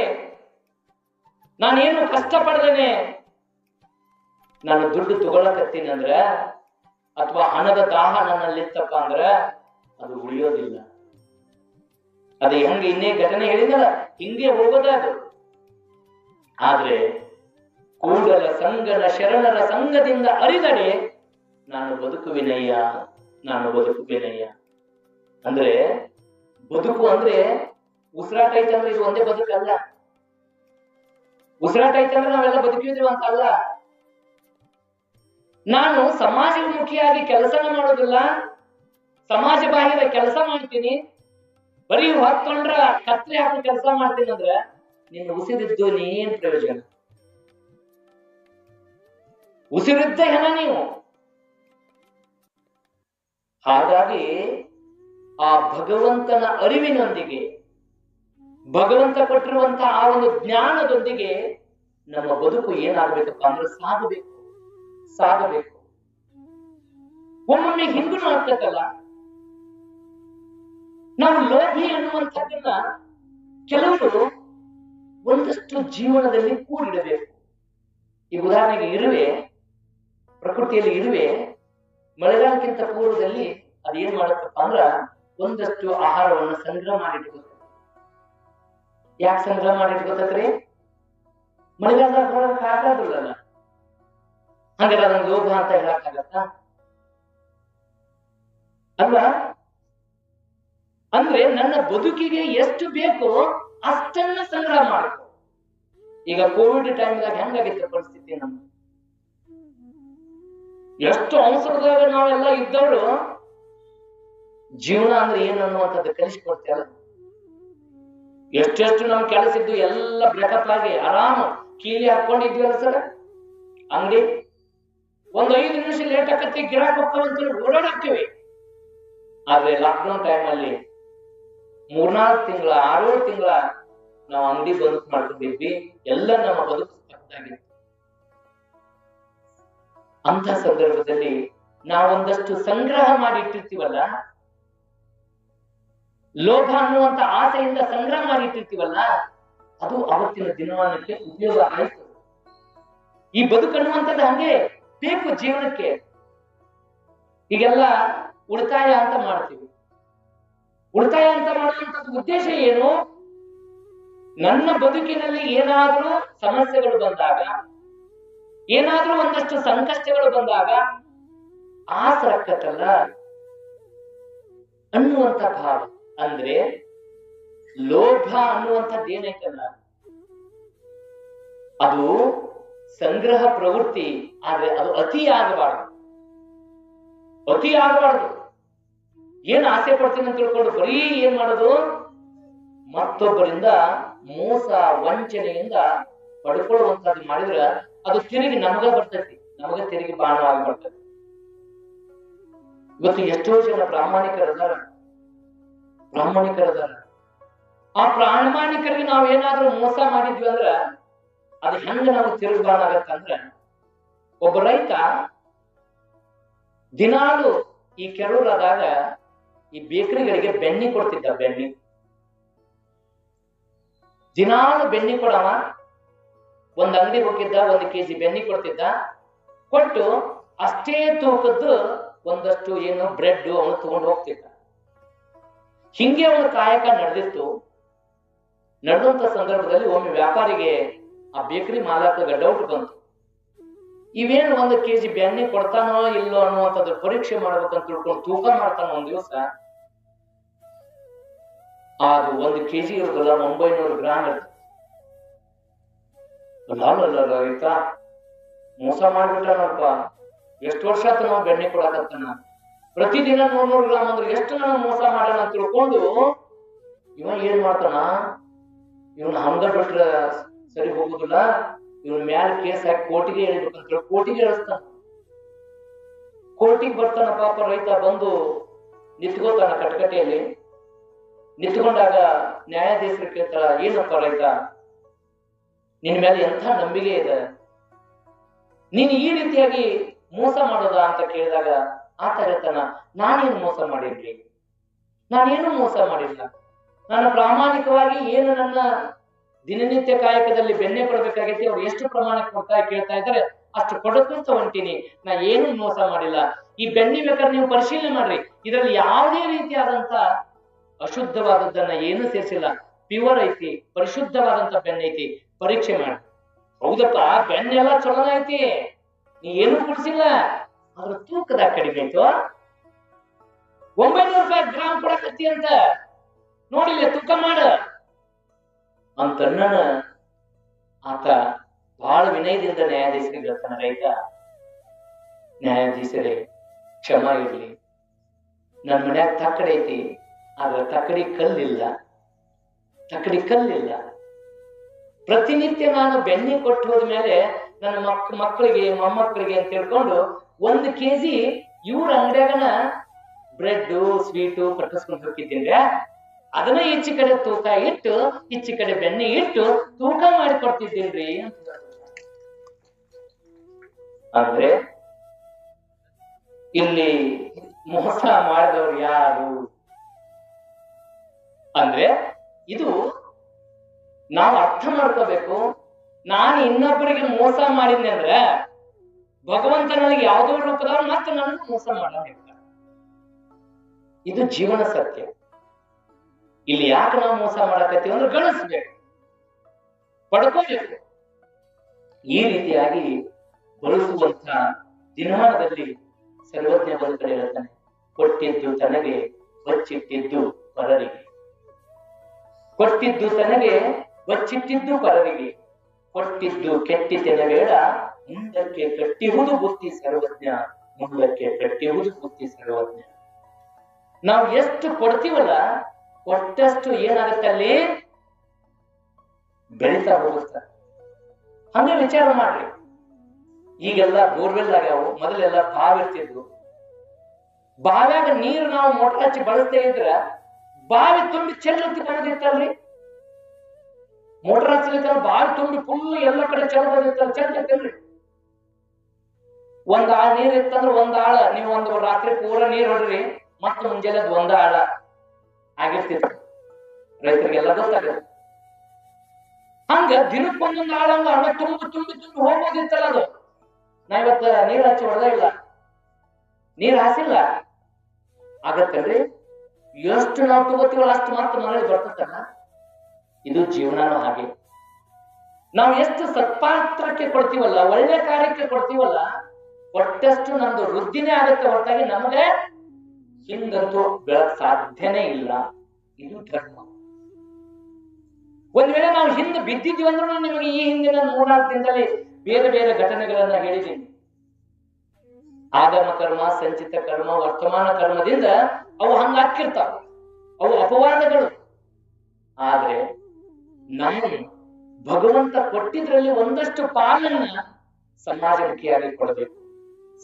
ನಾನೇನು ಕಷ್ಟಪಡ್ದೇನೆ ನಾನು ದುಡ್ಡು ತಗೊಳಕತ್ತೀನಿ ಅಂದ್ರ, ಅಥವಾ ಹಣದ ದಾಹ ನನ್ನಲ್ಲಿತ್ತಪ್ಪ ಅಂದ್ರ ಅದು ಉಳಿಯೋದಿಲ್ಲ. ಅದು ಹೆಂಗೆ ಇನ್ನೇ ಘಟನೆ ಹೇಳಿದಲ್ಲ ಹಿಂಗೆ ಹೋಗೋದ ಅದು. ಆದ್ರೆ ಕೂಡಲ ಸಂಗನ ಶರಣರ ಸಂಘದಿಂದ ಅರಿದಡೆ ನಾನು ಬದುಕುವಿನಯ್ಯ, ನಾನು ಬದುಕುವಿನಯ್ಯ. ಅಂದ್ರೆ ಬದುಕು ಅಂದ್ರೆ ಉಸಿರಾಟ ಐತಂದ್ರೆ ಇದು ಒಂದೇ ಬದುಕಲ್ಲ. ಉಸಿರಾಟ ಐತಂದ್ರೆ ನಾವೆಲ್ಲ ಬದುಕಿದ್ವಿ ಅಂತ ಅಲ್ಲ. ನಾನು ಸಮಾಜಮುಖಿಯಾಗಿ ಕೆಲಸನ ಮಾಡೋದಿಲ್ಲ, ಸಮಾಜ ಬಾಹಿರ ಕೆಲಸ ಮಾಡ್ತೀನಿ, ಬರೀ ಹೊತ್ತೊಂಡ್ರ ಕತ್ಲೆ ಹಾಕಿ ಕೆಲಸ ಮಾಡ್ತೀನಿ ಅಂದ್ರೆ ನಿನ್ನ ಉಸಿರಿದ್ದು ನೀನ್ ಪ್ರಯೋಜನ? ಉಸಿರಿದ್ದ ಹೆಣ ನೀವು. ಹಾಗಾಗಿ ಆ ಭಗವಂತನ ಅರಿವಿನೊಂದಿಗೆ, ಭಗವಂತ ಕೊಟ್ಟಿರುವಂತಹ ಆ ಒಂದು ಜ್ಞಾನದೊಂದಿಗೆ ನಮ್ಮ ಬದುಕು ಏನಾಗಬೇಕಪ್ಪ ಅಂದ್ರೆ ಸಾಗಬೇಕು. ಒಮ್ಮೊಮ್ಮೆ ಹಿಂಗೂ ಆಗ್ತಕ್ಕಲ್ಲ, ನಾವು ಲೋಭಿ ಅನ್ನುವಂಥದ್ದನ್ನ ಕೆಲವರು ಒಂದಷ್ಟು ಜೀವನದಲ್ಲಿ ಕೂಡಿಡಬೇಕು. ಈಗ ಉದಾಹರಣೆಗೆ ಇರುವೆ, ಪ್ರಕೃತಿಯಲ್ಲಿ ಇರುವೆ ಮಳೆಗಾಲಕ್ಕಿಂತ ಪೂರ್ವದಲ್ಲಿ ಅದೇನ್ ಮಾಡತ್ತಪ್ಪ ಅಂದ್ರ ಒಂದಷ್ಟು ಆಹಾರವನ್ನು ಸಂಗ್ರಹ ಮಾಡಿಟ್ಕೊತ. ಯಾಕೆ ಸಂಗ್ರಹ ಮಾಡಿಟ್ಕೊತತ್ರಿ? ಮಳೆಗಾಲದಾಗ ಬರೋದಕ್ಕೆ ಆಗೋದಿಲ್ಲಲ್ಲ, ಹಂಗಾರೆ ಅದನ್ನ ಲೋಭ ಅಂತ ಹೇಳಕ್ಕಾಗತ್ತ ಅಲ್ವಾ? ಅಂದ್ರೆ ನನ್ನ ಬದುಕಿಗೆ ಎಷ್ಟು ಬೇಕೋ ಅಷ್ಟನ್ನ ಸಂಗ್ರಹ ಮಾಡ್ಕೊ. ಈಗ ಕೋವಿಡ್ ಟೈಮ್ದಾಗ ಹೆಂಗಾಗಿತ್ತು ಪರಿಸ್ಥಿತಿ? ನಮ್ದು ಎಷ್ಟು ಅವಸರದಾಗ ನಾವೆಲ್ಲ ಇದ್ದವರು ಜೀವನ ಅಂದ್ರೆ ಏನು ಅನ್ನುವಂಥದ್ದು ಕಲಿಸ್ಕೊಡ್ತೇವಲ್ಲ. ಎಷ್ಟೆಷ್ಟು ನಮ್ ಕೆಲಸ ಇದ್ದು ಎಲ್ಲ ಬ್ರೇಕಪ್ ಆಗಿ ಆರಾಮ ಕೀಲಿ ಹಾಕೊಂಡಿದ್ವಲ್ಲ ಸರ್ ಅಂಗಡಿ. ಒಂದ್ 5 ನಿಮಿಷ ಲೇಟ್ ಆಕತಿ ಗಿರಾಕ್ ಹೋಗ್ತಾವಂತ ಓಡಾಡಾಕ್ತಿವಿ. ಆದ್ರೆ ಲಾಕ್ಡೌನ್ ಟೈಮ್ ಅಲ್ಲಿ 3-4 ತಿಂಗಳ 6-7 ತಿಂಗಳ ನಾವು ಅಂಗಡಿ ಬದುಕು ಮಾಡ್ಕೊಂಡಿದ್ವಿ. ಎಲ್ಲ ನಮ್ಮ ಬದುಕು ತಪ್ಪಾಗಿತ್ತು. ಅಂತ ಸಂದರ್ಭದಲ್ಲಿ ನಾವೊಂದಷ್ಟು ಸಂಗ್ರಹ ಮಾಡಿ ಇಟ್ಟಿರ್ತೀವಲ್ಲ, ಲೋಭ ಅನ್ನುವಂತ ಆಸೆಯಿಂದ ಸಂಗ್ರಹ ಮಾಡಿ ಇಟ್ಟಿರ್ತೀವಲ್ಲ, ಅದು ಅವತ್ತಿನ ದಿನಮಾನಕ್ಕೆ ಉಪಯೋಗ ಆಯ್ತು. ಈ ಬದುಕನ್ನುವಂಥದ್ದು ಹಂಗೆ ಬೇಕು ಜೀವನಕ್ಕೆ. ಈಗೆಲ್ಲ ಉಳಿತಾಯ ಅಂತ ಮಾಡ್ತೀವಿ. ಉಳಿತಾಯ ಅಂತ ಮಾಡುವಂಥದ್ದು ಉದ್ದೇಶ ಏನು? ನನ್ನ ಬದುಕಿನಲ್ಲಿ ಏನಾದ್ರೂ ಸಮಸ್ಯೆಗಳು ಬಂದಾಗ, ಏನಾದ್ರೂ ಒಂದಷ್ಟು ಸಂಕಷ್ಟಗಳು ಬಂದಾಗ ಆಸರಕ್ಕತ್ತಲ್ಲ ಅನ್ನುವಂಥ ಭಾವ. ಅಂದ್ರೆ ಲೋಭ ಅನ್ನುವಂಥದ್ದು ಏನೈತಲ್ಲ, ಅದು ಸಂಗ್ರಹ ಪ್ರವೃತ್ತಿ. ಆದ್ರೆ ಅದು ಅತಿ ಆಗಬಾರ್ದು. ಅತಿ ಆಗಬಾರ್ದು. ಏನ್ ಆಸೆ ಪಡ್ತೀನಿ ಅಂತ ತಿಳ್ಕೊಂಡು ಬರೀ ಏನ್ ಮಾಡೋದು, ಮತ್ತೊಬ್ಬರಿಂದ ಮೋಸ ವಂಚನೆಯಿಂದ ಪಡ್ಕೊಳ್ಳುವಂತದ್ದು ಮಾಡಿದ್ರೆ ಅದು ತಿರುಗಿ ನಮಗ ಬರ್ತೈತಿ, ನಮಗ ತಿರುಗಿ ಬಾಣವಾಗಿ ಬರ್ತೈತಿ. ಇವತ್ತು ಎಷ್ಟೋ ಜನ ಪ್ರಾಮಾಣಿಕರದಾರ. ಆ ಪ್ರಾಮಾಣಿಕರಿಗೆ ನಾವೇನಾದ್ರೂ ಮೋಸ ಮಾಡಿದ್ವಿ ಅಂದ್ರ ಅದು ಹೆಂಗ ನಮ್ಗೆ ತಿರುಗಿ ಬಾಣ ಆಗತ್ತಂದ್ರ, ಒಬ್ಬ ರೈತ ದಿನಾಲು ಈ ಕೆರೂರಾದಾಗ ಈ ಬೇಕರಿಗಳಿಗೆ ಬೆಣ್ಣೆ ಕೊಡ್ತಿದ್ದ. ದಿನಾಲು ಬೆಣ್ಣೆ ಕೊಡವ. ಒಂದ್ ಅಂಗಡಿ ಹೋಗಿದ್ದ, 1 kg ಬೆಣ್ಣೆ ಕೊಡ್ತಿದ್ದ. ಕೊಟ್ಟು ಅಷ್ಟೇ ತೂಕದ್ದು ಒಂದಷ್ಟು ಏನು ಬ್ರೆಡ್ ಅವನು ತಗೊಂಡು ಹೋಗ್ತಿದ್ದ. ಹಿಂಗೆ ಅವನ ಕಾಯಕ ನಡೆದಿತ್ತು. ನಡೆದಂತ ಸಂದರ್ಭದಲ್ಲಿ ಒಮ್ಮೆ ವ್ಯಾಪಾರಿಗೆ, ಆ ಬೇಕರಿ ಮಾಲಕಗ ಡೌಟ್ ಬಂತು. ಇವೇನು 1 kg ಬೆಣ್ಣೆ ಕೊಡ್ತಾನೋ ಇಲ್ಲೋ ಅನ್ನುವಂಥದ್ದು ಪರೀಕ್ಷೆ ಮಾಡ್ಬೇಕಂತ ತಿಳ್ಕೊಂಡು ತೂಕ ಮಾಡ್ತಾನ. ಒಂದ್ ದಿವಸ ಅದು 1 kg ಇರೋದಲ್ಲ, 900 ಗ್ರಾಮ್ ಇರ್ತದೆ. ರೈತ ಮೋಸ ಮಾಡ್ಬಿಟ್ಟಾನಪ್ಪ. ಎಷ್ಟು ವರ್ಷ ಆತ ನಾವು ಬೆಣ್ಣೆ ಕೊಡಕತ್ತಾನ, ಪ್ರತಿದಿನ 100 ಗ್ರಾಮ್ ಅಂದ್ರೆ ಎಷ್ಟು ನಾವು ಮೋಸ ಮಾಡೋಣ ಅಂತ ತಿಳ್ಕೊಂಡು ಇವ ಏನ್ ಮಾಡ್ತಾನ, ಇವನ್ ಹಂಗ ಬಿಟ್ರ ಸರಿ ಹೋಗುದಿಲ್ಲ, ಇವನ್ ಮ್ಯಾಲ ಕೇಸ್ ಹಾಕಿ ಕೋರ್ಟಿಗೆ ಹೇಳ್ಬೇಕಂತ ಕೋರ್ಟಿಗೆ ಹೇಳಿಸ್ತಾನ. ಕೋರ್ಟಿಗೆ ಬರ್ತಾನ. ಪಾಪ ರೈತ ಬಂದು ನಿಂತ್ಕೋತಾನ ಕಟಕಟೆಯಲ್ಲಿ. ನಿಂತ್ಕೊಂಡಾಗ ನ್ಯಾಯಾಧೀಶರು ಕೇಳ್ತಾರ, ಏನಪ್ಪ ರೈತ, ನಿನ್ ಮೇಲೆ ಎಂಥ ನಂಬಿಕೆ ಇದೆ, ನೀನು ಈ ರೀತಿಯಾಗಿ ಮೋಸ ಮಾಡೋದ ಅಂತ ಕೇಳಿದಾಗ ಆತ ಹೇಳ್ತಾನ, ನಾನೇನು ಮೋಸ ಮಾಡಿರ್ಲಿ, ನಾನೇನು ಮೋಸ ಮಾಡಿಲ್ಲ. ನಾನು ಪ್ರಾಮಾಣಿಕವಾಗಿ ಏನು ನನ್ನ ದಿನನಿತ್ಯ ಕಾಯಕದಲ್ಲಿ ಬೆಣ್ಣೆ ಕೊಡಬೇಕಾಗೈತಿ, ಅವ್ರು ಎಷ್ಟು ಪ್ರಮಾಣಕ್ಕೆ ಕೊಡ್ತಾ ಕೇಳ್ತಾ ಇದ್ದಾರೆ ಅಷ್ಟು ಕೊಡಕ್ಕಂತ ಹೊಂಟೀನಿ, ನಾ ಏನು ಮೋಸ ಮಾಡಿಲ್ಲ. ಈ ಬೆಣ್ಣೆ ಬೇಕಾದ್ರೆ ನೀವು ಪರಿಶೀಲನೆ ಮಾಡ್ರಿ, ಇದರಲ್ಲಿ ಯಾವುದೇ ರೀತಿಯಾದಂತ ಅಶುದ್ಧವಾದದ್ದನ್ನ ಏನು ಸೇರಿಸಿಲ್ಲ, ಪ್ಯೂರ್ ಐತಿ, ಪರಿಶುದ್ಧವಾದಂತ ಬೆಣ್ಣೆ ಐತಿ, ಪರೀಕ್ಷೆ ಮಾಡಿ. ಹೌದಪ್ಪ, ಬೆಣ್ಣೆ ಎಲ್ಲ ಚಲೋ ಐತಿ, ನೀ ಏನು ಕುಡಿಸಿಲ್ಲ, ಅದ್ರ ತೂಕದಾಗ ಕಡಿಮೆ ಆಯ್ತು. 900 ರೂಪಾಯಿ ಗ್ರಾಮ್ ಕೊಡಕತ್ತಿ ಅಂತ ನೋಡಿಲ್ಲ, ತೂಕ ಮಾಡ ಅಂತ ಆತ ಬಹಳ ವಿನಯದಿಂದ ನ್ಯಾಯಾಧೀಶರಿಗೆ ಹೇಳ್ತಾನ. ರೈತ, ನ್ಯಾಯಾಧೀಶರೇ ಕ್ಷಮ ಇರ್ಲಿ, ನನ್ ಮನ್ಯಾಗ ತಕ್ಕಡಿ ಐತಿ, ಆದ್ರೆ ತಕ್ಕಡಿ ಕಲ್ಲಿಲ್ಲ. ಪ್ರತಿನಿತ್ಯ ನಾನು ಬೆಣ್ಣೆ ಕೊಟ್ಟು ಹೋದ್ಮೇಲೆ ನನ್ನ ಮಕ್ಕಳಿಗೆ ಮೊಮ್ಮಕ್ಕಳಿಗೆ ಅಂತ ಹೇಳ್ಕೊಂಡು 1 kg ಇವ್ರ ಅಂಗಡಿಯಾಗನ ಬ್ರೆಡ್ ಸ್ವೀಟು ಕಟ್ಟಿಸ್ಕೊಂಡು ಹೋಗಿದ್ದೀನಿ. ಅದನ್ನ ಈಚೆ ಕಡೆ ತೂಕ ಇಟ್ಟು, ಈಚೆ ಕಡೆ ಬೆಣ್ಣೆ ಇಟ್ಟು ತೂಕ ಮಾಡಿ ಕೊಡ್ತಿದ್ದೀನ್ರಿ ಅಂತ. ಅಂದ್ರೆ ಇಲ್ಲಿ ಮೋಸ ಮಾಡಿದವ್ರು ಯಾರು ಅಂದ್ರೆ ಇದು ನಾವು ಅರ್ಥ ಮಾಡ್ಕೋಬೇಕು. ನಾನು ಇನ್ನೊಬ್ಬರಿಗೆ ಮೋಸ ಮಾಡಿದ್ನೆ ಅಂದ್ರ ಭಗವಂತ ನನಗೆ ಯಾವುದೋ ರೂಪದವ್ರು ಮತ್ತೆ ನನಗೆ ಮೋಸ ಮಾಡ. ಇದು ಜೀವನ ಸತ್ಯ. ಇಲ್ಲಿ ಯಾಕೆ ನಾವು ಮೋಸ ಮಾಡಕತ್ತೀವಿ ಅಂದ್ರೆ ಗಳಿಸ್ಬೇಕು, ಪಡ್ಕೋಬೇಕು. ಈ ರೀತಿಯಾಗಿ ಬಳಸುವಂತ ದಿನಮಾನದಲ್ಲಿ ಸರ್ವಜ್ಞ ಬದುಕಡೆ ಹೇಳ್ತಾನೆ, ಕೊಟ್ಟಿದ್ದು ತನಗೆ ಬಚ್ಚಿಟ್ಟಿದ್ದು ಪರರಿಗೆ. ಕೊಟ್ಟಿದ್ದು ತನಗೆ ಬಚ್ಚಿಟ್ಟಿದ್ದು ಪರರಿಗೆ, ಕೊಟ್ಟಿದ್ದು ಕೆಟ್ಟಿತೆನ ಬೇಡ, ಮುಂದಕ್ಕೆ ಕಟ್ಟಿಹುದು ಬುದ್ಧಿ ಸರ್ವಜ್ಞ, ಮುಂದಕ್ಕೆ ಕಟ್ಟಿಹುದು ಬುದ್ಧಿ ಸರ್ವಜ್ಞ. ನಾವು ಎಷ್ಟು ಕೊಡ್ತೀವಲ್ಲ ಕೊಟ್ಟಷ್ಟು ಏನಾಗುತ್ತೆ, ಅಲ್ಲಿ ಬೆಳೀತಾ ಹೋಗುತ್ತೆ. ಹಂಗೆ ವಿಚಾರ ಮಾಡ್ರಿ. ಈಗೆಲ್ಲ ಬೋರ್ವೆಲ್ ಆಗ್ಯಾವು, ಮೊದಲೆಲ್ಲ ಬಾವಿ ಇರ್ತಿದ್ವು. ಬಾವ್ಯಾಗ ನೀರು ನಾವು ಮೋಟರ್ ಹಚ್ಚಿ ಬಳಸ್ತೇ ಇದ್ರ ಬಾವಿ ತುಂಬಿ ಚೆಲ್ಲತ್ತಿ ಬರೋದಿತ್ತಲ್ರಿ. ಮೋಟರ್ ಹಚ್ಚಲಿಕ್ಕ ಬಾವಿ ತುಂಬಿ ಫುಲ್ ಎಲ್ಲ ಕಡೆ ಚೆಲ್ಲೋದಿತ್ತಲ್ಲ, ಚೆಲ್ತೈತಲ್ರಿ. ಒಂದ್ ಆಳ ನೀರ್ ಇತ್ತಂದ್ರ ಒಂದ್ ಆಳ ನೀವು ಒಂದು ರಾತ್ರಿ ಪೂರ ನೀರ್ ಹೊಡ್ರಿ, ಮತ್ತ ಮುಂಜಾನೆ ಒಂದ ಆಳ ಆಗಿರ್ತಿತ್ತು. ರೈತರಿಗೆಲ್ಲ ಗೊತ್ತಾಗುತ್ತೆ. ಹಂಗ ದಿನಕ್ಕೊಂದೊಂದು ಆಳ ಹಣ ತುಂಬಿ ತುಂಬಿ ತುಂಬಿ ಹೋಗೋದಿತ್ತಲ್ಲ ಅದು. ನಾ ಇವತ್ತ ನೀರ್ ಹಚ್ಚಿ ಹೊಡೆದ ಇಲ್ಲ, ನೀರ್ ಹಾಸಿಲ್ಲ, ಆಗತ್ತಲ್ರಿ. ಎಷ್ಟು ನಾವು ತಗೋತೀವಲ್ಲ ಅಷ್ಟು ಮಾತ್ರ ಮಳೆ ಬರ್ತದಲ್ಲ. ಇದು ಜೀವನನೂ ಹಾಗೆ. ನಾವು ಎಷ್ಟು ಸತ್ಪಾತ್ರಕ್ಕೆ ಕೊಡ್ತೀವಲ್ಲ, ಒಳ್ಳೆ ಕಾರ್ಯಕ್ಕೆ ಕೊಡ್ತೀವಲ್ಲ, ಕೊಟ್ಟಷ್ಟು ನಮ್ದು ವೃದ್ಧಿನೇ ಆಗುತ್ತೆ ಹೊರತಾಗಿ ನಮಗೆ ಹಿಂದಂತೂ ಬೆಳಕ್ ಸಾಧ್ಯನೇ ಇಲ್ಲ. ಇದು ಧರ್ಮ. ಒಂದ್ ವೇಳೆ ನಾವು ಹಿಂದೆ ಬಿದ್ದಿದ್ವಿ ಅಂದ್ರೂ ನಿಮಗೆ ಈ ಹಿಂದಿನ 3-4 ದಿನದಲ್ಲಿ ಬೇರೆ ಬೇರೆ ಘಟನೆಗಳನ್ನ ಹೇಳಿದ್ದೀನಿ. ಆಗಮ ಕರ್ಮ, ಸಂಚಿತ ಕರ್ಮ, ವರ್ತಮಾನ ಕರ್ಮದಿಂದ ಅವು ಹಂಗ ಹಾಕಿರ್ತಾವ, ಅವು ಅಪವಾದಗಳು. ಆದ್ರೆ ನಮ್ಮ ಭಗವಂತ ಕೊಟ್ಟಿದ್ರಲ್ಲಿ ಒಂದಷ್ಟು ಪಾಲನ್ನ ಸಮಾಜಮುಖಿಯಾಗಿ ಕೊಡಬೇಕು,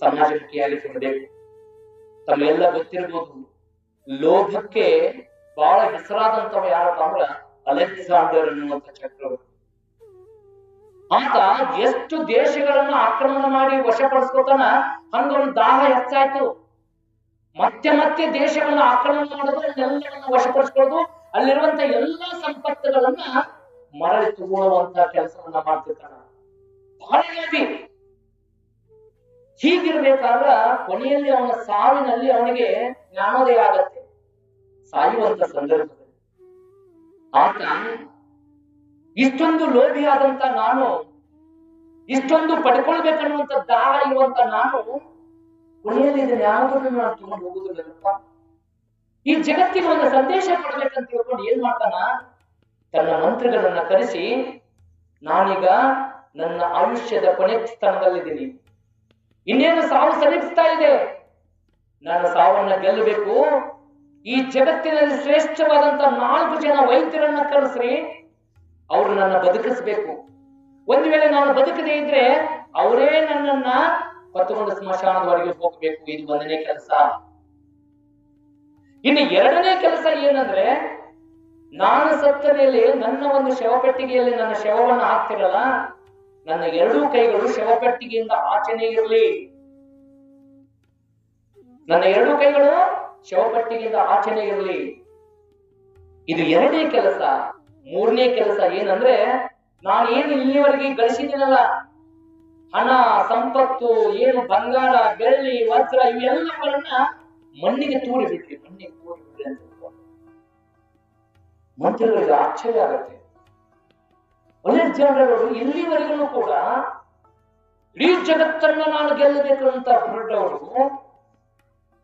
ಸಮಾಜಮುಖಿಯಾಗಿ ಕೊಡಬೇಕು. ತಮ್ಮೆಲ್ಲ ಗೊತ್ತಿರ್ಬೋದು, ಲೋಭಕ್ಕೆ ಬಹಳ ಹೆಸರಾದಂತವ ಯಾರಪ್ಪ ಅಂದ್ರ ಅಲೆಕ್ಸಾಂಡರ್ ಅನ್ನುವಂತ ಚಕ್ರವರ್ತಿ. ಆತ ಎಷ್ಟು ದೇಶಗಳನ್ನ ಆಕ್ರಮಣ ಮಾಡಿ ವಶಪಡಿಸ್ಕೋತಾನ, ಹಂಗ ಒಂದು ದಾಹ ಹೆಚ್ಚಾಯ್ತು. ಮತ್ತೆ ಮತ್ತೆ ದೇಶಗಳನ್ನ ಆಕ್ರಮಣ ಮಾಡೋದು, ಎಲ್ಲವನ್ನ ವಶಪಡಿಸ್ಕೊಳ್ಳೋದು, ಅಲ್ಲಿರುವಂತ ಎಲ್ಲಾ ಸಂಪತ್ತುಗಳನ್ನ ಮರಳಿ ತಗೊಳ್ಳುವಂತ ಕೆಲಸವನ್ನ ಮಾಡ್ತಿರ್ತಾನ. ಬಹಳ ಲೋಭಿ. ಹೀಗಿರ್ಬೇಕಾದ್ರ ಕೊನೆಯಲ್ಲಿ ಅವನ ಸಾವಿನಲ್ಲಿ ಅವನಿಗೆ ಜ್ಞಾನೋದಯ ಆಗತ್ತೆ. ಸಾಯುವಂತ ಸಂದರ್ಭದಲ್ಲಿ ಆತ ಇಷ್ಟೊಂದು ಲೋಭಿಯಾದಂತ ನಾನು, ಇಷ್ಟೊಂದು ಪಡ್ಕೊಳ್ಬೇಕನ್ನುವಂತ ದಾಹ ಇರುವಂತ ನಾನು ಕೊನೆಯಲ್ಲಿ ಇದನ್ನ ಯಾವುದನ್ನು ನಾನು ತಗೊಂಡು ಹೋಗುದಿಲ್ಲಪ್ಪ. ಈ ಜಗತ್ತಿಗೆ ಒಂದು ಸಂದೇಶ ಕೊಡ್ಬೇಕಂತ ತಿಳ್ಕೊಂಡು ಏನ್ ಮಾಡ್ತಾನ, ತನ್ನ ಮಂತ್ರಿಗಳನ್ನ ಕರೆಸಿ, ನಾನೀಗ ನನ್ನ ಆಯುಷ್ಯದ ಕೊನೆ ಸ್ಥಾನದಲ್ಲಿದ್ದೀನಿ, ಇನ್ನೇನು ಸಾವು ಸಮೀಪಿಸ್ತಾ ಇದೆ, ನನ್ನ ಸಾವನ್ನ ಗೆಲ್ಲಬೇಕು. ಈ ಜಗತ್ತಿನಲ್ಲಿ ಶ್ರೇಷ್ಠವಾದಂತ 4 ಜನ ವೈದ್ಯರನ್ನ ಕರೆಸ್ರಿ, ಅವರು ನನ್ನ ಬದುಕಿಸ್ಬೇಕು. ಒಂದು ವೇಳೆ ನಾನು ಬದುಕದೇ ಇದ್ರೆ ಅವರೇ ನನ್ನನ್ನ ಹೊತ್ತುಕೊಂಡು ಸ್ಮಶಾನದವರೆಗೆ ಹೋಗ್ಬೇಕು. ಇದು 1ನೇ ಕೆಲಸ. ಇನ್ನು 2ನೇ ಕೆಲಸ ಏನಂದ್ರೆ, ನಾನು ಸತ್ತ ಮೇಲೆ ನನ್ನ ಒಂದು ಶವಪೆಟ್ಟಿಗೆಯಲ್ಲಿ ನನ್ನ ಶವವನ್ನ ಹಾಕ್ತಿರಲ್ಲ, ನನ್ನ 2 ಕೈಗಳು ಶವಪೆಟ್ಟಿಗೆಯಿಂದ ಆಚೆನೇ ಇರಲಿ. ನನ್ನ 2 ಕೈಗಳು ಶವಪೆಟ್ಟಿಗೆಯಿಂದ ಆಚೆನೇ ಇರಲಿ. ಇದು 2ನೇ ಕೆಲಸ. 3ನೇ ಕೆಲಸ ಏನಂದ್ರೆ, ನಾನು ಏನು ಇಲ್ಲಿವರೆಗೆ ಗಳಿಸಿದ್ದೀನಲ್ಲ, ಹಣ ಸಂಪತ್ತು, ಏನು ಬಂಗಾರ ಬೆಳ್ಳಿ ವಜ್ರ ಇವೆಲ್ಲವನ್ನ ಮಣ್ಣಿಗೆ ತೂರಿ ಬಿಟ್ರಿ, ಮಣ್ಣಿಗೆ ತೂರಿ ಬಿಡ್ರಿ ಅಂತ ಮಂತ್ರಿಗಳಿಗೆ ಆಶ್ಚರ್ಯ ಆಗುತ್ತೆ. ಅಲೆಕ್ಸಾಂಡರ್ ಅವರು ಇಲ್ಲಿವರೆಗೂ ಕೂಡ ಇಡೀ ಜಗತ್ತನ್ನ ನಾನು ಗೆಲ್ಲಬೇಕು ಅಂತ ಹೊರಟವರು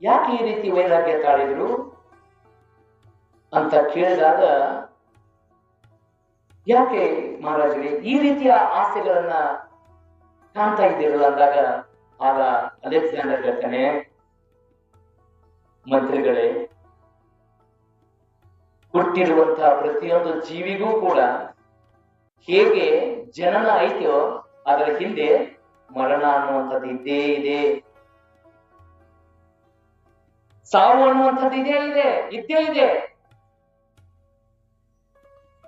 ಯಾಕೆ ಈ ರೀತಿ ವೈರಾಗ್ಯ ತಾಳಿದ್ರು ಅಂತ ಕೇಳಿದಾಗ, ಯಾಕೆ ಮಹಾರಾಜರೇ ಈ ರೀತಿಯ ಆಸೆಗಳನ್ನ ಕಾಣ್ತಾ ಇದ್ದೀರಲ್ಲ ಅಂದಾಗ, ಆಗ ಅಲೆಕ್ಸಾಂಡರ್ ಹೇಳ್ತಾನೆ, ಮಂತ್ರಿಗಳೇ, ಹುಟ್ಟಿರುವಂತಹ ಪ್ರತಿಯೊಂದು ಜೀವಿಗೂ ಕೂಡ ಹೇಗೆ ಜನನ ಐತೆಯೋ ಅದರ ಹಿಂದೆ ಮರಣ ಅನ್ನುವಂಥದ್ದು ಇದ್ದೇ ಇದೆ, ಸಾವು ಅನ್ನುವಂಥದ್ದು ಇದ್ದೇ ಇದೆ.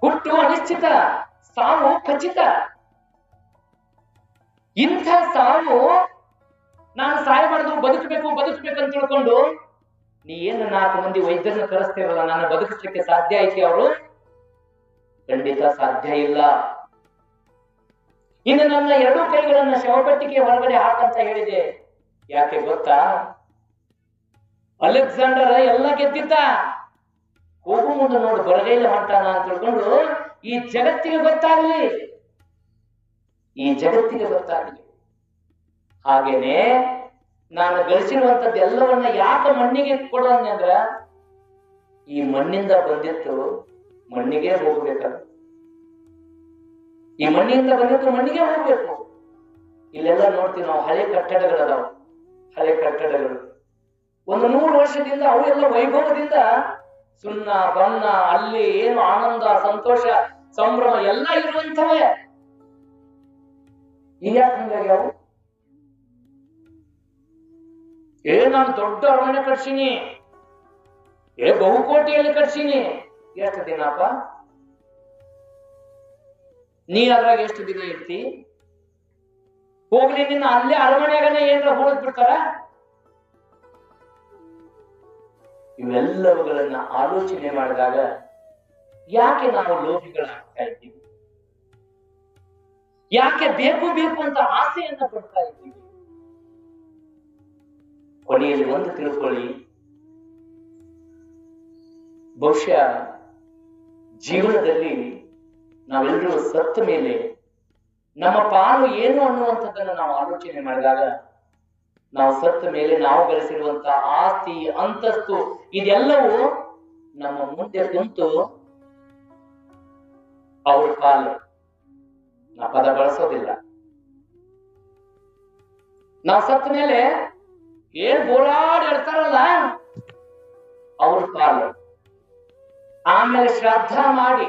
ಹುಟ್ಟು ಅನಿಶ್ಚಿತ, ಸಾವು ಖಚಿತ. ಇಂಥ ಸಾವು ನಾನು ಸಾಯಬಾರ್ದು, ಬದುಕಬೇಕಂತ ತಿಳ್ಕೊಂಡು ನೀ ಏನು 4 ಮಂದಿ ವೈದ್ಯರನ್ನ ಕರೆಸ್ತಿರಲ್ಲ, ನಾನು ಬದುಕಿಸ್ಲಿಕ್ಕೆ ಸಾಧ್ಯ ಐತಿ? ಅವರು ಖಂಡಿತ ಸಾಧ್ಯ ಇಲ್ಲ. ಇನ್ನು ನನ್ನ ಎರಡೂ ಕೈಗಳನ್ನ ಶವಪೆಟ್ಟಿಗೆ ಹೊರಗಡೆ ಹಾಕಂತ ಹೇಳಿದೆ. ಯಾಕೆ ಗೊತ್ತಾ? ಅಲೆಕ್ಸಾಂಡರ್ ಎಲ್ಲ ಗೆದ್ದಿದ್ದ, ಹೋಗು ಮುಂದೆ ನೋಡು ಬರಗೈಲಿ ಹೊಂಟಾನ ಅಂತ ತಿಳ್ಕೊಂಡು ಈ ಜಗತ್ತಿಗೆ ಗೊತ್ತಾಗ್ಲಿ, ಈ ಜಗತ್ತಿಗೆ ಗೊತ್ತಾಗ್ಲಿ. ಹಾಗೇನೆ ನಾನು ಗಳಿಸಿರುವಂತದ್ದು ಎಲ್ಲವನ್ನ ಯಾಕೆ ಮಣ್ಣಿಗೆ ಕೊಡೋಣ ಅಂದ್ರ, ಈ ಮಣ್ಣಿಂದ ಬಂದಿತ್ತು ಮಣ್ಣಿಗೆ ಹೋಗ್ಬೇಕಲ್ಲ, ಈ ಮಣ್ಣಿಂದ ಬಂದಿತ್ತು ಮಣ್ಣಿಗೆ ಹೋಗ್ಬೇಕು. ಇಲ್ಲೆಲ್ಲ ನೋಡ್ತೀವಿ ನಾವು, ಹಳೆ ಕಟ್ಟಡಗಳದಾವ, ಹಳೆ ಕಟ್ಟಡಗಳು ಒಂದು 100 ವರ್ಷದಿಂದ ಅವೆಲ್ಲ ವೈಭವದಿಂದ ಸುಣ್ಣ ಬಣ್ಣ ಅಲ್ಲಿ ಏನು ಆನಂದ ಸಂತೋಷ ಸಂಭ್ರಮ ಎಲ್ಲ ಇರುವಂತವೇ. ಈಗ ಹಂಗಾಗ್ಯಾವು? ನಾನು ದೊಡ್ಡ ಅರಮನೆ ಕಟ್ಸೀನಿ, ಬಹುಕೋಟಿಯಲ್ಲಿ ಕಟ್ಸೀನಿ. ಎಷ್ಟು ದಿನಪ್ಪ ನೀ ಅದ್ರಾಗ ಎಷ್ಟು ದಿನ ಇರ್ತಿ? ಹೋಗ್ಲಿ, ನಿನ್ನ ಅಲ್ಲೇ ಅರಮನೆಯಾಗನೆ ಏನಾರ ಹೋದ್ ಬಿಡ್ತಾರ? ಇವೆಲ್ಲವುಗಳನ್ನ ಆಲೋಚನೆ ಮಾಡಿದಾಗ ಯಾಕೆ ನಾವು ಲೋಭಿಗಳಾಗ್ತಾ ಇದ್ದೀವಿ? ಯಾಕೆ ಬೇಕು ಬೇಕು ಅಂತ ಆಸೆಯನ್ನ ಪಡ್ತಾ ಇದ್ದೀವಿ? ಕೊನೆಯಲ್ಲಿ ಒಂದು ತಿಳ್ಕೊಳ್ಳಿ, ಬಹುಶಃ ಜೀವನದಲ್ಲಿ ನಾವೆಲ್ಲರೂ ಸತ್ತ ಮೇಲೆ ನಮ್ಮ ಪಾಲು ಏನು ಅನ್ನುವಂಥದ್ದನ್ನ ನಾವು ಆಲೋಚನೆ ಮಾಡಿದಾಗ, ನಾವು ಸತ್ತ ಮೇಲೆ ನಾವು ಗಳಿಸಿರುವಂತ ಆಸ್ತಿ ಅಂತಸ್ತು ಇದೆಲ್ಲವೂ ನಮ್ಮ ಮುಂದೆ ಕುಂತು ಅವ್ರ ಪಾಲು, ನಾ ಪದ ಬಳಸೋದಿಲ್ಲ, ನಾವು ಸತ್ತ ಮೇಲೆ ಏನ್ ಬೋಳಾಡಿ ಇರ್ತಾರಲ್ಲ ಅವ್ರ ಪಾಲು, ಆಮೇಲೆ ಶ್ರಾದ್ದ ಮಾಡಿ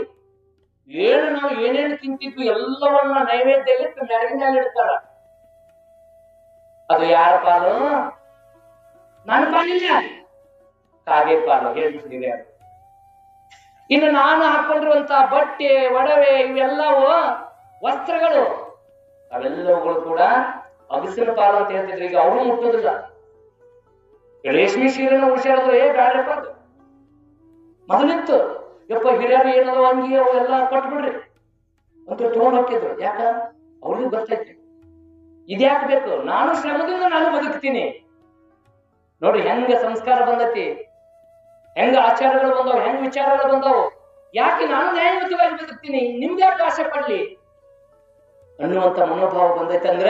ನಾವು ಏನೇನು ತಿಂತಿದ್ವಿ ಎಲ್ಲವನ್ನ ನೈವೇದ್ಯ ಇಟ್ಟು ಮೆರಗಿನಲ್ಲಿ ಇಡ್ತಾರ. ಅದು ಯಾರ ಪಾಲು? ನನ್ನ ಪಾಲಿಲ್ಲ, ಕಾಗೆ ಪಾಲು. ಹೇಳ್ಬಿಟ್ಟಿದೆ. ಇನ್ನು ನಾನು ಹಾಕೊಂಡಿರುವಂತ ಬಟ್ಟೆ ಒಡವೆ ಇವೆಲ್ಲವೂ ವಸ್ತ್ರಗಳು, ಅವೆಲ್ಲವುಗಳು ಕೂಡ ಅಗಸಿನ ಪಾಲು ಅಂತ ಹೇಳ್ತಿದ್ರು. ಈಗ ಅವರು ಮುಟ್ಟೋದಿಲ್ಲ. ರೇಷ್ಮೆ ಸೀರೆನ ಉಳಿಸಿದ್ರೆ ಬ್ಯಾಡಪ್ಪ, ಮೊದಲಿತ್ತು ಯಪ್ಪ ಹಿರಿಯರು ಏನೋ ಅಂಗಿ ಅವೆಲ್ಲ ಕೊಟ್ಬಿಡ್ರಿ ಅಂತ ತಗೊಂಡ್ ಹೋಗ್ತಿದ್ರು. ಯಾಕ? ಅವ್ರಿಗೂ ಗೊತ್ತೈತಿ ಇದ್ಯಾಕೆ ಬೇಕು, ನಾನು ಶ್ರಮದಿಂದ ನಾನು ಬದುಕ್ತೀನಿ. ನೋಡಿ ಹೆಂಗ ಸಂಸ್ಕಾರ ಬಂದತಿ, ಹೆಂಗ ಆಚಾರಗಳು ಬಂದವು, ಹೆಂಗ ವಿಚಾರಗಳು ಬಂದವು. ಯಾಕೆ ನಾನು ನ್ಯಾಯಯುತವಾಗಿ ಬದುಕ್ತೀನಿ, ನಿಮ್ಗೆ ಯಾಕೆ ಆಸೆ ಪಡ್ಲಿ ಅನ್ನುವಂತ ಮನೋಭಾವ ಬಂದೈತಂದ್ರ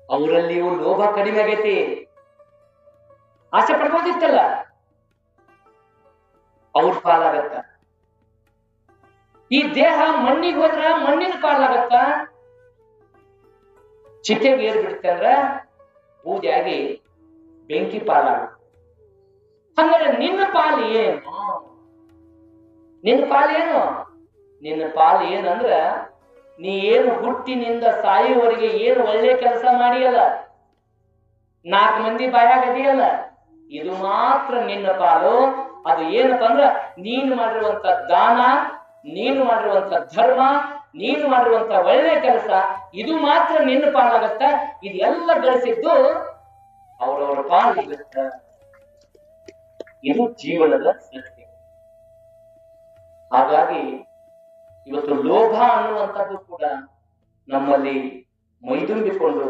ಅವರಲ್ಲಿಯೂ ಲೋಭ ಕಡಿಮೆ ಆಗೈತಿ. ಆಸೆ ಪಡ್ಬೋದಿತ್ತಲ್ಲ, ಅವ್ರ ಪಾಲಾಗತ್ತ. ಈ ದೇಹ ಮಣ್ಣಿಗೆ ಹೋದ್ರ ಮಣ್ಣಿನ ಪಾಲಾಗತ್ತ, ಚಿತೆಗೆ ಏರ್ ಬಿಡ್ತಂದ್ರ ಬೂದಿಯಾಗಿ ಬೆಂಕಿ ಪಾಲಾಗುತ್ತೆ. ಹಂಗಾದ್ರೆ ನಿನ್ನ ಪಾಲು ಏನು? ನಿನ್ನ ಪಾಲು ಏನು? ನಿನ್ನ ಪಾಲು ಏನಂದ್ರ, ನೀ ಏನು ಹುಟ್ಟಿನಿಂದ ಸಾಯುವವರೆಗೆ ಏನು ಒಳ್ಳೆ ಕೆಲಸ ಮಾಡಿಯಲ್ಲ, 4 ಮಂದಿ ಬಾಯಾಗದಿಯಲ್ಲ, ಇದು ಮಾತ್ರ ನಿನ್ನ ಪಾಲು. ಅದು ಏನಪ್ಪ ಅಂದ್ರ, ನೀನು ಮಾಡಿರುವಂತ ದಾನ, ನೀನು ಮಾಡಿರುವಂತ ಧರ್ಮ, ನೀನು ಮಾಡಿರುವಂತ ಒಳ್ಳೆ ಕೆಲಸ, ಇದು ಮಾತ್ರ ನಿನ್ನ ಪಾಲಾಗತ್ತ. ಇದೆಲ್ಲ ಗಳಿಸಿದ್ದು ಅವರವರ ಪಾಲಾಗತ್ತ. ಇದು ಜೀವನದ ಸತ್ಯ. ಹಾಗಾಗಿ ಇವತ್ತು ಲೋಭ ಅನ್ನುವಂಥದ್ದು ಕೂಡ ನಮ್ಮಲ್ಲಿ ಮೈದುಂಬಿಕೊಂಡು,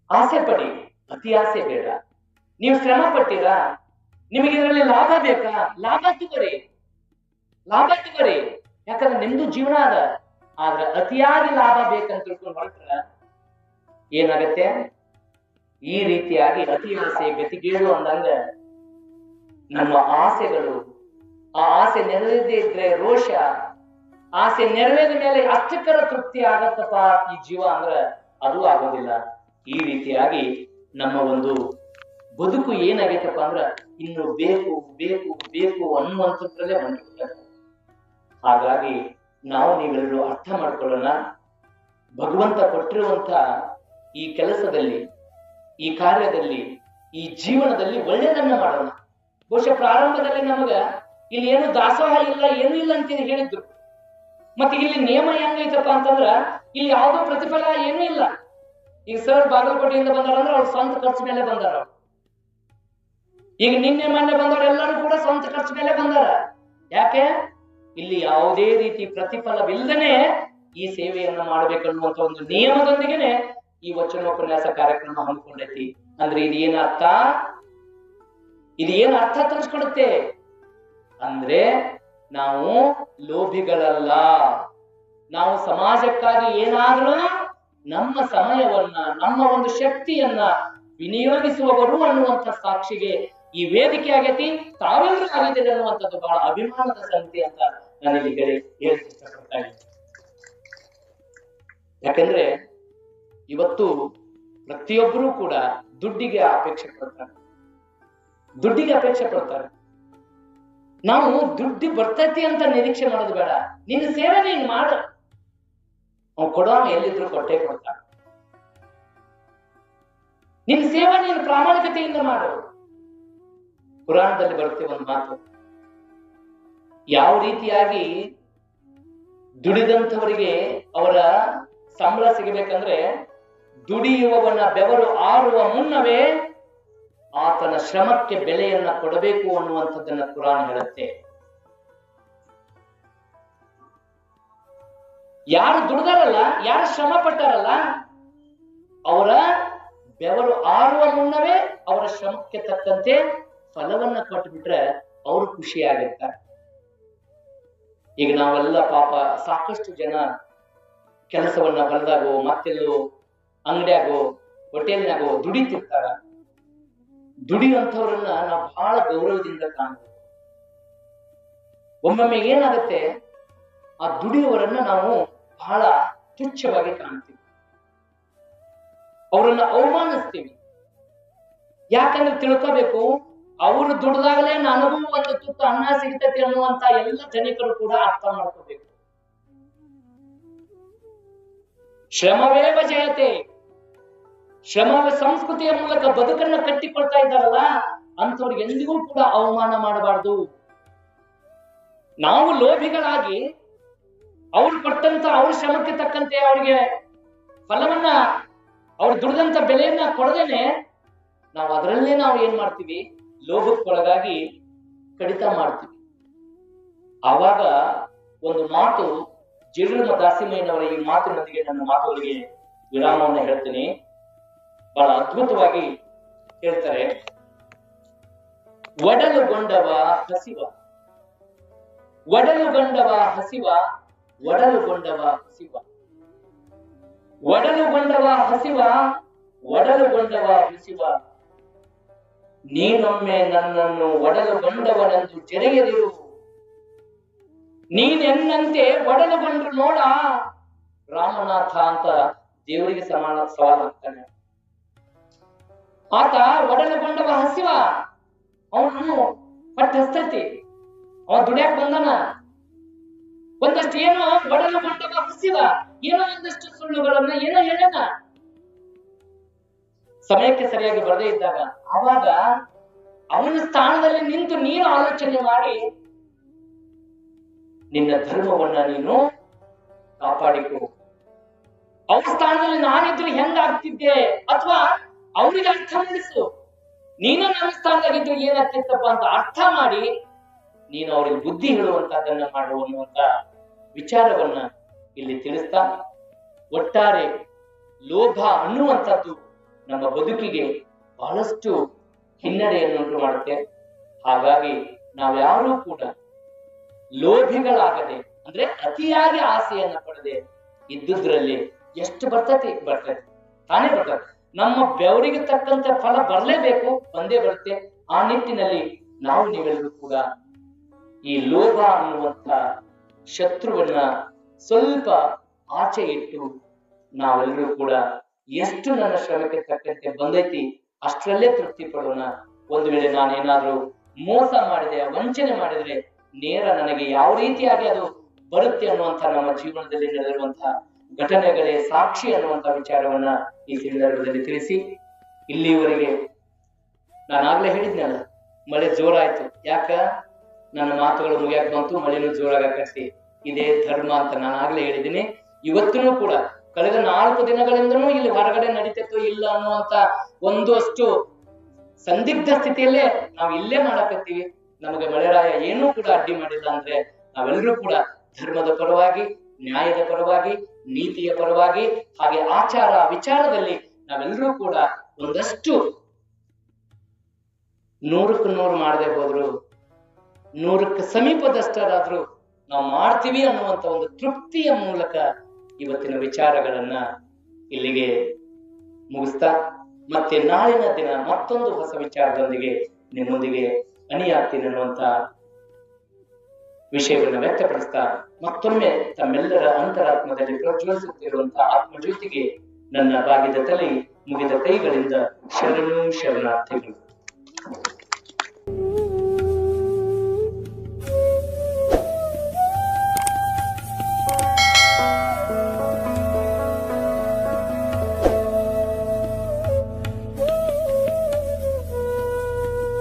ಆಸೆ ಪಡಿ, ಅತಿ ಆಸೆ ಬೇಡ. ನೀವು ಶ್ರಮ ಪಟ್ಟಿರಾ, ನಿಮಗೆ ಇದರಲ್ಲಿ ಲಾಭ ಬೇಕಾ? ಲಾಭ ತಗೋರಿ, ಲಾಭ ತಗೋರಿ. ಯಾಕಂದ್ರೆ ನಿಮ್ದು ಜೀವನ ಅದ. ಆದ್ರೆ ಅತಿಯಾಗಿ ಲಾಭ ಬೇಕಂತ ತಿಳ್ಕೊಂಡು ಹೊರಟ್ರ ಏನಾಗತ್ತೆ? ಈ ರೀತಿಯಾಗಿ ಅತಿ ಆಸೆ ಗತಿಗೇಡು ಅಂದಂಗ ನಮ್ಮ ಆಸೆಗಳು, ಆ ಆಸೆ ನೆರವೇರದೇ ಇದ್ರೆ ರೋಷ, ಆಸೆ ನೆರವೇದ ಮೇಲೆ ಅಷ್ಟಕ್ಕರ ತೃಪ್ತಿ ಆಗತ್ತಪ್ಪ ಈ ಜೀವ ಅಂದ್ರ ಅದು ಆಗೋದಿಲ್ಲ. ಈ ರೀತಿಯಾಗಿ ನಮ್ಮ ಒಂದು ಬದುಕು ಏನಾಗೈತಪ್ಪ ಅಂದ್ರ ಇನ್ನು ಬೇಕು ಬೇಕು ಬೇಕು ಅನ್ನುವಂಥದ್ರಲ್ಲೇ ಹೊಂದಿರ್ತಾರೆ. ಹಾಗಾಗಿ ನಾವು ನೀವೆಲ್ಲರೂ ಅರ್ಥ ಮಾಡ್ಕೊಳ್ಳೋಣ, ಭಗವಂತ ಕೊಟ್ಟಿರುವಂತ ಈ ಕೆಲಸದಲ್ಲಿ, ಈ ಕಾರ್ಯದಲ್ಲಿ, ಈ ಜೀವನದಲ್ಲಿ ಒಳ್ಳೆಯದನ್ನ ಮಾಡೋಣ. ಬಹುಶಃ ಪ್ರಾರಂಭದಲ್ಲಿ ನಮಗ ಇಲ್ಲಿ ಏನು ದಾಸೋಹ ಇಲ್ಲ, ಏನೂ ಇಲ್ಲ ಅಂತ ಹೇಳಿದ್ರು. ಮತ್ತೆ ಇಲ್ಲಿ ನಿಯಮ ಹೆಂಗೈತಪ್ಪ ಅಂತಂದ್ರ ಇಲ್ಲಿ ಯಾವುದೋ ಪ್ರತಿಫಲ ಏನೂ ಇಲ್ಲ. ಈಗ ಸರ್ ಬಾಗಲಕೋಟೆಯಿಂದ ಬಂದಾರಂದ್ರೆ ಅವ್ರ ಸ್ವಂತ ಖರ್ಚು ಮೇಲೆ ಬಂದಾರ. ಈಗ ನಿನ್ನೆ ಮೊನ್ನೆ ಬಂದವರು ಎಲ್ಲರೂ ಕೂಡ ಸ್ವಂತ ಖರ್ಚು ಮೇಲೆ ಬಂದಾರ. ಯಾಕೆ? ಇಲ್ಲಿ ಯಾವುದೇ ರೀತಿ ಪ್ರತಿಫಲವಿಲ್ಲದೆ ಈ ಸೇವೆಯನ್ನ ಮಾಡ್ಬೇಕನ್ನುವಂತ ಒಂದು ನಿಯಮದೊಂದಿಗೆನೆ ಈ ವಚನೋಪನ್ಯಾಸ ಕಾರ್ಯಕ್ರಮ ಹಮ್ಮಿಕೊಂಡೈತಿ. ಅಂದ್ರೆ ಇದು ಏನ್ ಅರ್ಥ ತರಿಸ್ಕೊಡುತ್ತೆ ಅಂದ್ರೆ, ನಾವು ಲೋಭಿಗಳಲ್ಲ, ನಾವು ಸಮಾಜಕ್ಕಾಗಿ ಏನಾದ್ರೂ ನಮ್ಮ ಸಮಯವನ್ನ, ನಮ್ಮ ಒಂದು ಶಕ್ತಿಯನ್ನ ವಿನಿಯೋಗಿಸುವವರು ಅನ್ನುವಂಥ ಸಾಕ್ಷಿಗೆ ಈ ವೇದಿಕೆ ಆಗೈತಿ. ತಾವೆಲ್ಲರೂ ಆಗಿದ್ದೀರಿ ಅನ್ನುವಂಥದ್ದು ಬಹಳ ಅಭಿಮಾನದ ಸಂಗತಿ ಅಂತ ನಾನು ಇಲ್ಲಿ ಹೇಳಕ್ಕೆ ಇಷ್ಟಪಡ್ತಾ ಇದ್ದೀನಿ. ಯಾಕಂದ್ರೆ ಇವತ್ತು ಪ್ರತಿಯೊಬ್ಬರೂ ಕೂಡ ದುಡ್ಡಿಗೆ ಅಪೇಕ್ಷೆ ಪಡ್ತಾರೆ. ನಾವು ದುಡ್ಡು ಬರ್ತೈತಿ ಅಂತ ನಿರೀಕ್ಷೆ ಮಾಡೋದು ಬೇಡ. ನಿನ್ನ ಸೇವೆ ನೀನ್ ಮಾಡು, ಅವ್ನು ಕೊಡೋ ಎಲ್ಲಿದ್ರು ಕೊಟ್ಟೆ ಕೊಡ್ತಾನೆ. ನಿನ್ನ ಸೇವೆ ನೀನು ಪ್ರಾಮಾಣಿಕತೆಯಿಂದ ಮಾಡು. ಪುರಾಣದಲ್ಲಿ ಬರುತ್ತೆ ಒಂದು ಮಾತು, ಯಾವ ರೀತಿಯಾಗಿ ದುಡಿದಂಥವರಿಗೆ ಅವರ ಸಂಬಳ ಸಿಗಬೇಕಂದ್ರೆ, ದುಡಿಯುವವನ ಬೆವರು ಆರುವ ಮುನ್ನವೇ ಆತನ ಶ್ರಮಕ್ಕೆ ಬೆಲೆಯನ್ನ ಕೊಡಬೇಕು ಅನ್ನುವಂಥದ್ದನ್ನ ಪುರಾಣ ಹೇಳುತ್ತೆ. ಯಾರು ದುಡಿದಾರಲ್ಲ, ಯಾರು ಶ್ರಮ ಪಟ್ಟಾರಲ್ಲ, ಅವರ ಬೆವರು ಆರುವ ಮುನ್ನವೇ ಅವರ ಶ್ರಮಕ್ಕೆ ತಕ್ಕಂತೆ ಫಲವನ್ನ ಕೊಟ್ಟುಬಿಟ್ರೆ ಅವರು ಖುಷಿಯಾಗಿರ್ತಾರೆ. ಈಗ ನಾವೆಲ್ಲ ಪಾಪ ಸಾಕಷ್ಟು ಜನ ಕೆಲಸವನ್ನ ಹೊಲದಾಗೋ ಮತ್ತೆಲ್ಲೋ ಅಂಗಡಿಯಾಗೋ ಹೋಟೆಲ್ನಾಗೋ ದುಡಿತಿರ್ತಾರ. ದುಡಿಯುವಂಥವ್ರನ್ನ ನಾವು ಬಹಳ ಗೌರವದಿಂದ ಕಾಣ್ತೀವಿ. ಒಮ್ಮೊಮ್ಮೆ ಏನಾಗುತ್ತೆ, ಆ ದುಡಿಯುವವರನ್ನ ನಾವು ಬಹಳ ತುಚ್ಛವಾಗಿ ಕಾಣ್ತೀವಿ, ಅವರನ್ನ ಅವಮಾನಿಸ್ತೀವಿ. ಯಾಕಂದ್ರೆ ತಿಳ್ಕೋಬೇಕು, ಅವರು ದುಡ್ದಾಗಲೇ ನನಗೂ ಒಂದು ತುತ್ತು ಅನ್ನ ಸಿಗ್ತೈತಿ ಅನ್ನುವಂತ ಎಲ್ಲ ಜನಿಕರು ಕೂಡ ಅರ್ಥ ಮಾಡ್ಕೋಬೇಕು. ಶ್ರಮವೇವ ಜಯತೆ, ಶ್ರಮ ಸಂಸ್ಕೃತಿಯ ಮೂಲಕ ಬದುಕನ್ನ ಕಟ್ಟಿಕೊಳ್ತಾ ಇದ್ದಾರಲ್ಲ, ಅಂಥವ್ರಿಗೆ ಎಂದಿಗೂ ಕೂಡ ಅವಮಾನ ಮಾಡಬಾರ್ದು. ನಾವು ಲೋಭಿಗಳಾಗಿ ಅವ್ರು ಕೊಟ್ಟಂತ ಅವ್ರ ಶ್ರಮಕ್ಕೆ ತಕ್ಕಂತೆ ಅವ್ರಿಗೆ ಫಲವನ್ನ, ಅವ್ರು ದುಡಿದಂತ ಬೆಲೆಯನ್ನ ಕೊಡದೇನೆ ನಾವು ಅದರಲ್ಲೇ ನಾವು ಏನ್ ಮಾಡ್ತೀವಿ, ಲೋಭಕ್ಕೊಳಗಾಗಿ ಕಡಿತ ಮಾಡ್ತೀವಿ. ಆವಾಗ ಒಂದು ಮಾತು, ಜಿಡ್ರಮ ದಾಸಿಮಯ್ಯನವರ ಈ ಮಾತಿನೊಂದಿಗೆ ನನ್ನ ಮಾತುಗಳಿಗೆ ವಿರಾಮವನ್ನು ಹೇಳ್ತೀನಿ. ಬಹಳ ಅದ್ಭುತವಾಗಿ ಹೇಳ್ತಾರೆ, ಒಡಲುಗೊಂಡವ ಹಸಿವ, ಒಡಲುಗೊಂಡವ ಹಸಿವ, ಒಡಲುಗೊಂಡವ ಹಸಿವ, ಒಡಲುಗೊಂಡವ ಹಸಿವ, ಒಡಲುಗೊಂಡವ ಹಸಿವ, ನೀನೊಮ್ಮೆ ನನ್ನನ್ನು ಒಡಲುಗೊಂಡವನೆಂದು ಜರೆಯದಿರು, ನೀನೆನ್ನಂತೆ ಒಡಲುಗೊಂಡ್ರು ನೋಡ ರಾಮನಾಥ ಅಂತ ದೇವರಿಗೆ ಸವಾಲ್ ಆಗ್ತಾನೆ. ಆತ ಒಡಲುಗೊಂಡವ ಹಸಿವ, ಅವನು ಹೊಟ್ಟೆ ಹಸ್ತೈತಿ, ಅವ ದುಡಿಯಾಕ್ ಬಂದಾನ. ಒಂದಷ್ಟು ಏನೋ ಒಡಲುಗೊಂಡವ ಹಸಿವ, ಏನೋ ಒಂದಷ್ಟು ಸುಳ್ಳುಗಳನ್ನ ಏನೋ ಹೇಳೋಣ, ಸಮಯಕ್ಕೆ ಸರಿಯಾಗಿ ಬರದೇ ಇದ್ದಾಗ ಆವಾಗ ಅವನ ಸ್ಥಾನದಲ್ಲಿ ನಿಂತು ನೀನು ಆಲೋಚನೆ ಮಾಡಿ ನಿನ್ನ ಧರ್ಮವನ್ನ ನೀನು ಕಾಪಾಡಿಕೊ. ಅವ್ರ ಸ್ಥಾನದಲ್ಲಿ ನಾನಿದ್ರು ಹೆಂಗಾಗ್ತಿದ್ದೆ, ಅಥವಾ ಅವ್ರಿಗೆ ಅರ್ಥ ಮಾಡಿಸು. ನೀನು ನನ್ನ ಸ್ಥಾನದಾಗಿದ್ರು ಏನಾಗ್ತಿತ್ತಪ್ಪ ಅಂತ ಅರ್ಥ ಮಾಡಿ ನೀನು ಅವ್ರಿಗೆ ಬುದ್ಧಿ ಹೇಳುವಂತದ್ದನ್ನ ಮಾಡು ಅನ್ನುವಂತ ವಿಚಾರವನ್ನ ಇಲ್ಲಿ ತಿಳಿಸ್ತಾ, ಒಟ್ಟಾರೆ ಲೋಭ ಅನ್ನುವಂಥದ್ದು ನಮ್ಮ ಬದುಕಿಗೆ ಬಹಳಷ್ಟು ಹಿನ್ನಡೆಯನ್ನುಂಟು ಮಾಡುತ್ತೆ. ಹಾಗಾಗಿ ನಾವ್ಯಾರೂ ಕೂಡ ಲೋಭಿಗಳಾಗದೆ, ಅಂದ್ರೆ ಅತಿಯಾಗಿ ಆಸೆಯನ್ನ ಪಡದೆ ಇದ್ದುದ್ರಲ್ಲಿ ಎಷ್ಟು ಬರ್ತೈತಿ ತಾನೇ ಬರ್ತದೆ. ನಮ್ಮ ಬೆವರಿಗೆ ತಕ್ಕಂತೆ ಫಲ ಬರ್ಲೇಬೇಕು, ಬಂದೇ ಬರುತ್ತೆ. ಆ ನಿಟ್ಟಿನಲ್ಲಿ ನಾವು ನೀವೆಲ್ಲರೂ ಕೂಡ ಈ ಲೋಭ ಅನ್ನುವಂತ ಶತ್ರುವನ್ನ ಸ್ವಲ್ಪ ಆಚೆ ಇಟ್ಟು ನಾವೆಲ್ಲರೂ ಕೂಡ ಎಷ್ಟು ನನ್ನ ಶ್ರಮಕ್ಕೆ ತಕ್ಕಂತೆ ಬಂದೈತಿ ಅಷ್ಟರಲ್ಲೇ ತೃಪ್ತಿ ಪಡೋಣ. ಒಂದು ವೇಳೆ ನಾನೇನಾದ್ರೂ ಮೋಸ ಮಾಡಿದೆ, ವಂಚನೆ ಮಾಡಿದ್ರೆ ನೇರ ನನಗೆ ಯಾವ ರೀತಿಯಾಗಿ ಅದು ಬರುತ್ತೆ ಅನ್ನುವಂಥ ನಮ್ಮ ಜೀವನದಲ್ಲಿ ನಡೆದಿರುವಂತಹ ಘಟನೆಗಳೇ ಸಾಕ್ಷಿ ಅನ್ನುವಂಥ ವಿಚಾರವನ್ನ ಈ ಸಂದರ್ಭದಲ್ಲಿ ತಿಳಿಸಿ, ಇಲ್ಲಿವರೆಗೆ ನಾನಾಗ್ಲೇ ಹೇಳಿದ್ನಲ್ಲ, ಮಳೆ ಜೋರಾಯ್ತು. ಯಾಕ ನನ್ನ ಮಾತುಗಳು ಮುಗಿಯಾಕ ಬಂತು, ಮಳೆನೂ ಜೋರಾಗಕತ್ತಿ. ಇದೇ ಧರ್ಮ ಅಂತ ನಾನಾಗ್ಲೇ ಹೇಳಿದ್ದೀನಿ. ಇವತ್ತೂ ಕೂಡ ಕಳೆದ 4 ದಿನಗಳಿಂದನೂ ಇಲ್ಲಿ ಹೊರಗಡೆ ನಡೀತೈತೋ ಇಲ್ಲ ಅನ್ನುವಂತ ಒಂದಷ್ಟು ಸಂದಿಗ್ಧ ಸ್ಥಿತಿಯಲ್ಲೇ ನಾವು ಇಲ್ಲೇ ಮಾಡಕತ್ತೀವಿ. ನಮಗೆ ಮಳೆರಾಯ ಏನೂ ಕೂಡ ಅಡ್ಡಿ ಮಾಡಿಲ್ಲ. ಅಂದ್ರೆ ನಾವೆಲ್ಲರೂ ಕೂಡ ಧರ್ಮದ ಪರವಾಗಿ ನ್ಯಾಯದ ಪರವಾಗಿ, ನೀತಿಯ ಪರವಾಗಿ, ಹಾಗೆ ಆಚಾರ ವಿಚಾರದಲ್ಲಿ ನಾವೆಲ್ಲರೂ ಕೂಡ ಒಂದಷ್ಟು 100ಕ್ಕೆ 100 ಮಾಡದೆ ಹೋದ್ರು 100ಕ್ಕೆ ಸಮೀಪದಷ್ಟರಾದ್ರೂ ನಾವು ಮಾಡ್ತೀವಿ ಅನ್ನುವಂತ ಒಂದು ತೃಪ್ತಿಯ ಮೂಲಕ ಇವತ್ತಿನ ವಿಚಾರಗಳನ್ನ ಇಲ್ಲಿಗೆ ಮುಗಿಸ್ತಾ ಮತ್ತೆ ನಾಳಿನ ದಿನ ಮತ್ತೊಂದು ಹೊಸ ವಿಚಾರದೊಂದಿಗೆ ನಿಮ್ಮೊಂದಿಗೆ ಅಣಿಯಾಗ್ತೀನಿ ಅನ್ನುವಂತ ವಿಷಯವನ್ನು ವ್ಯಕ್ತಪಡಿಸ್ತಾ ಮತ್ತೊಮ್ಮೆ ತಮ್ಮೆಲ್ಲರ ಅಂತರಾತ್ಮದಲ್ಲಿ ಪ್ರಜ್ವಲಿಸುತ್ತಿರುವಂತಹ ಆತ್ಮಜ್ಯೋತಿಗೆ ನನ್ನ ಬಾಗಿದ ತಲೆ ಮುಗಿದ ಕೈಗಳಿಂದ ಶರಣು ಶರಣಾರ್ಥಿಗಳು.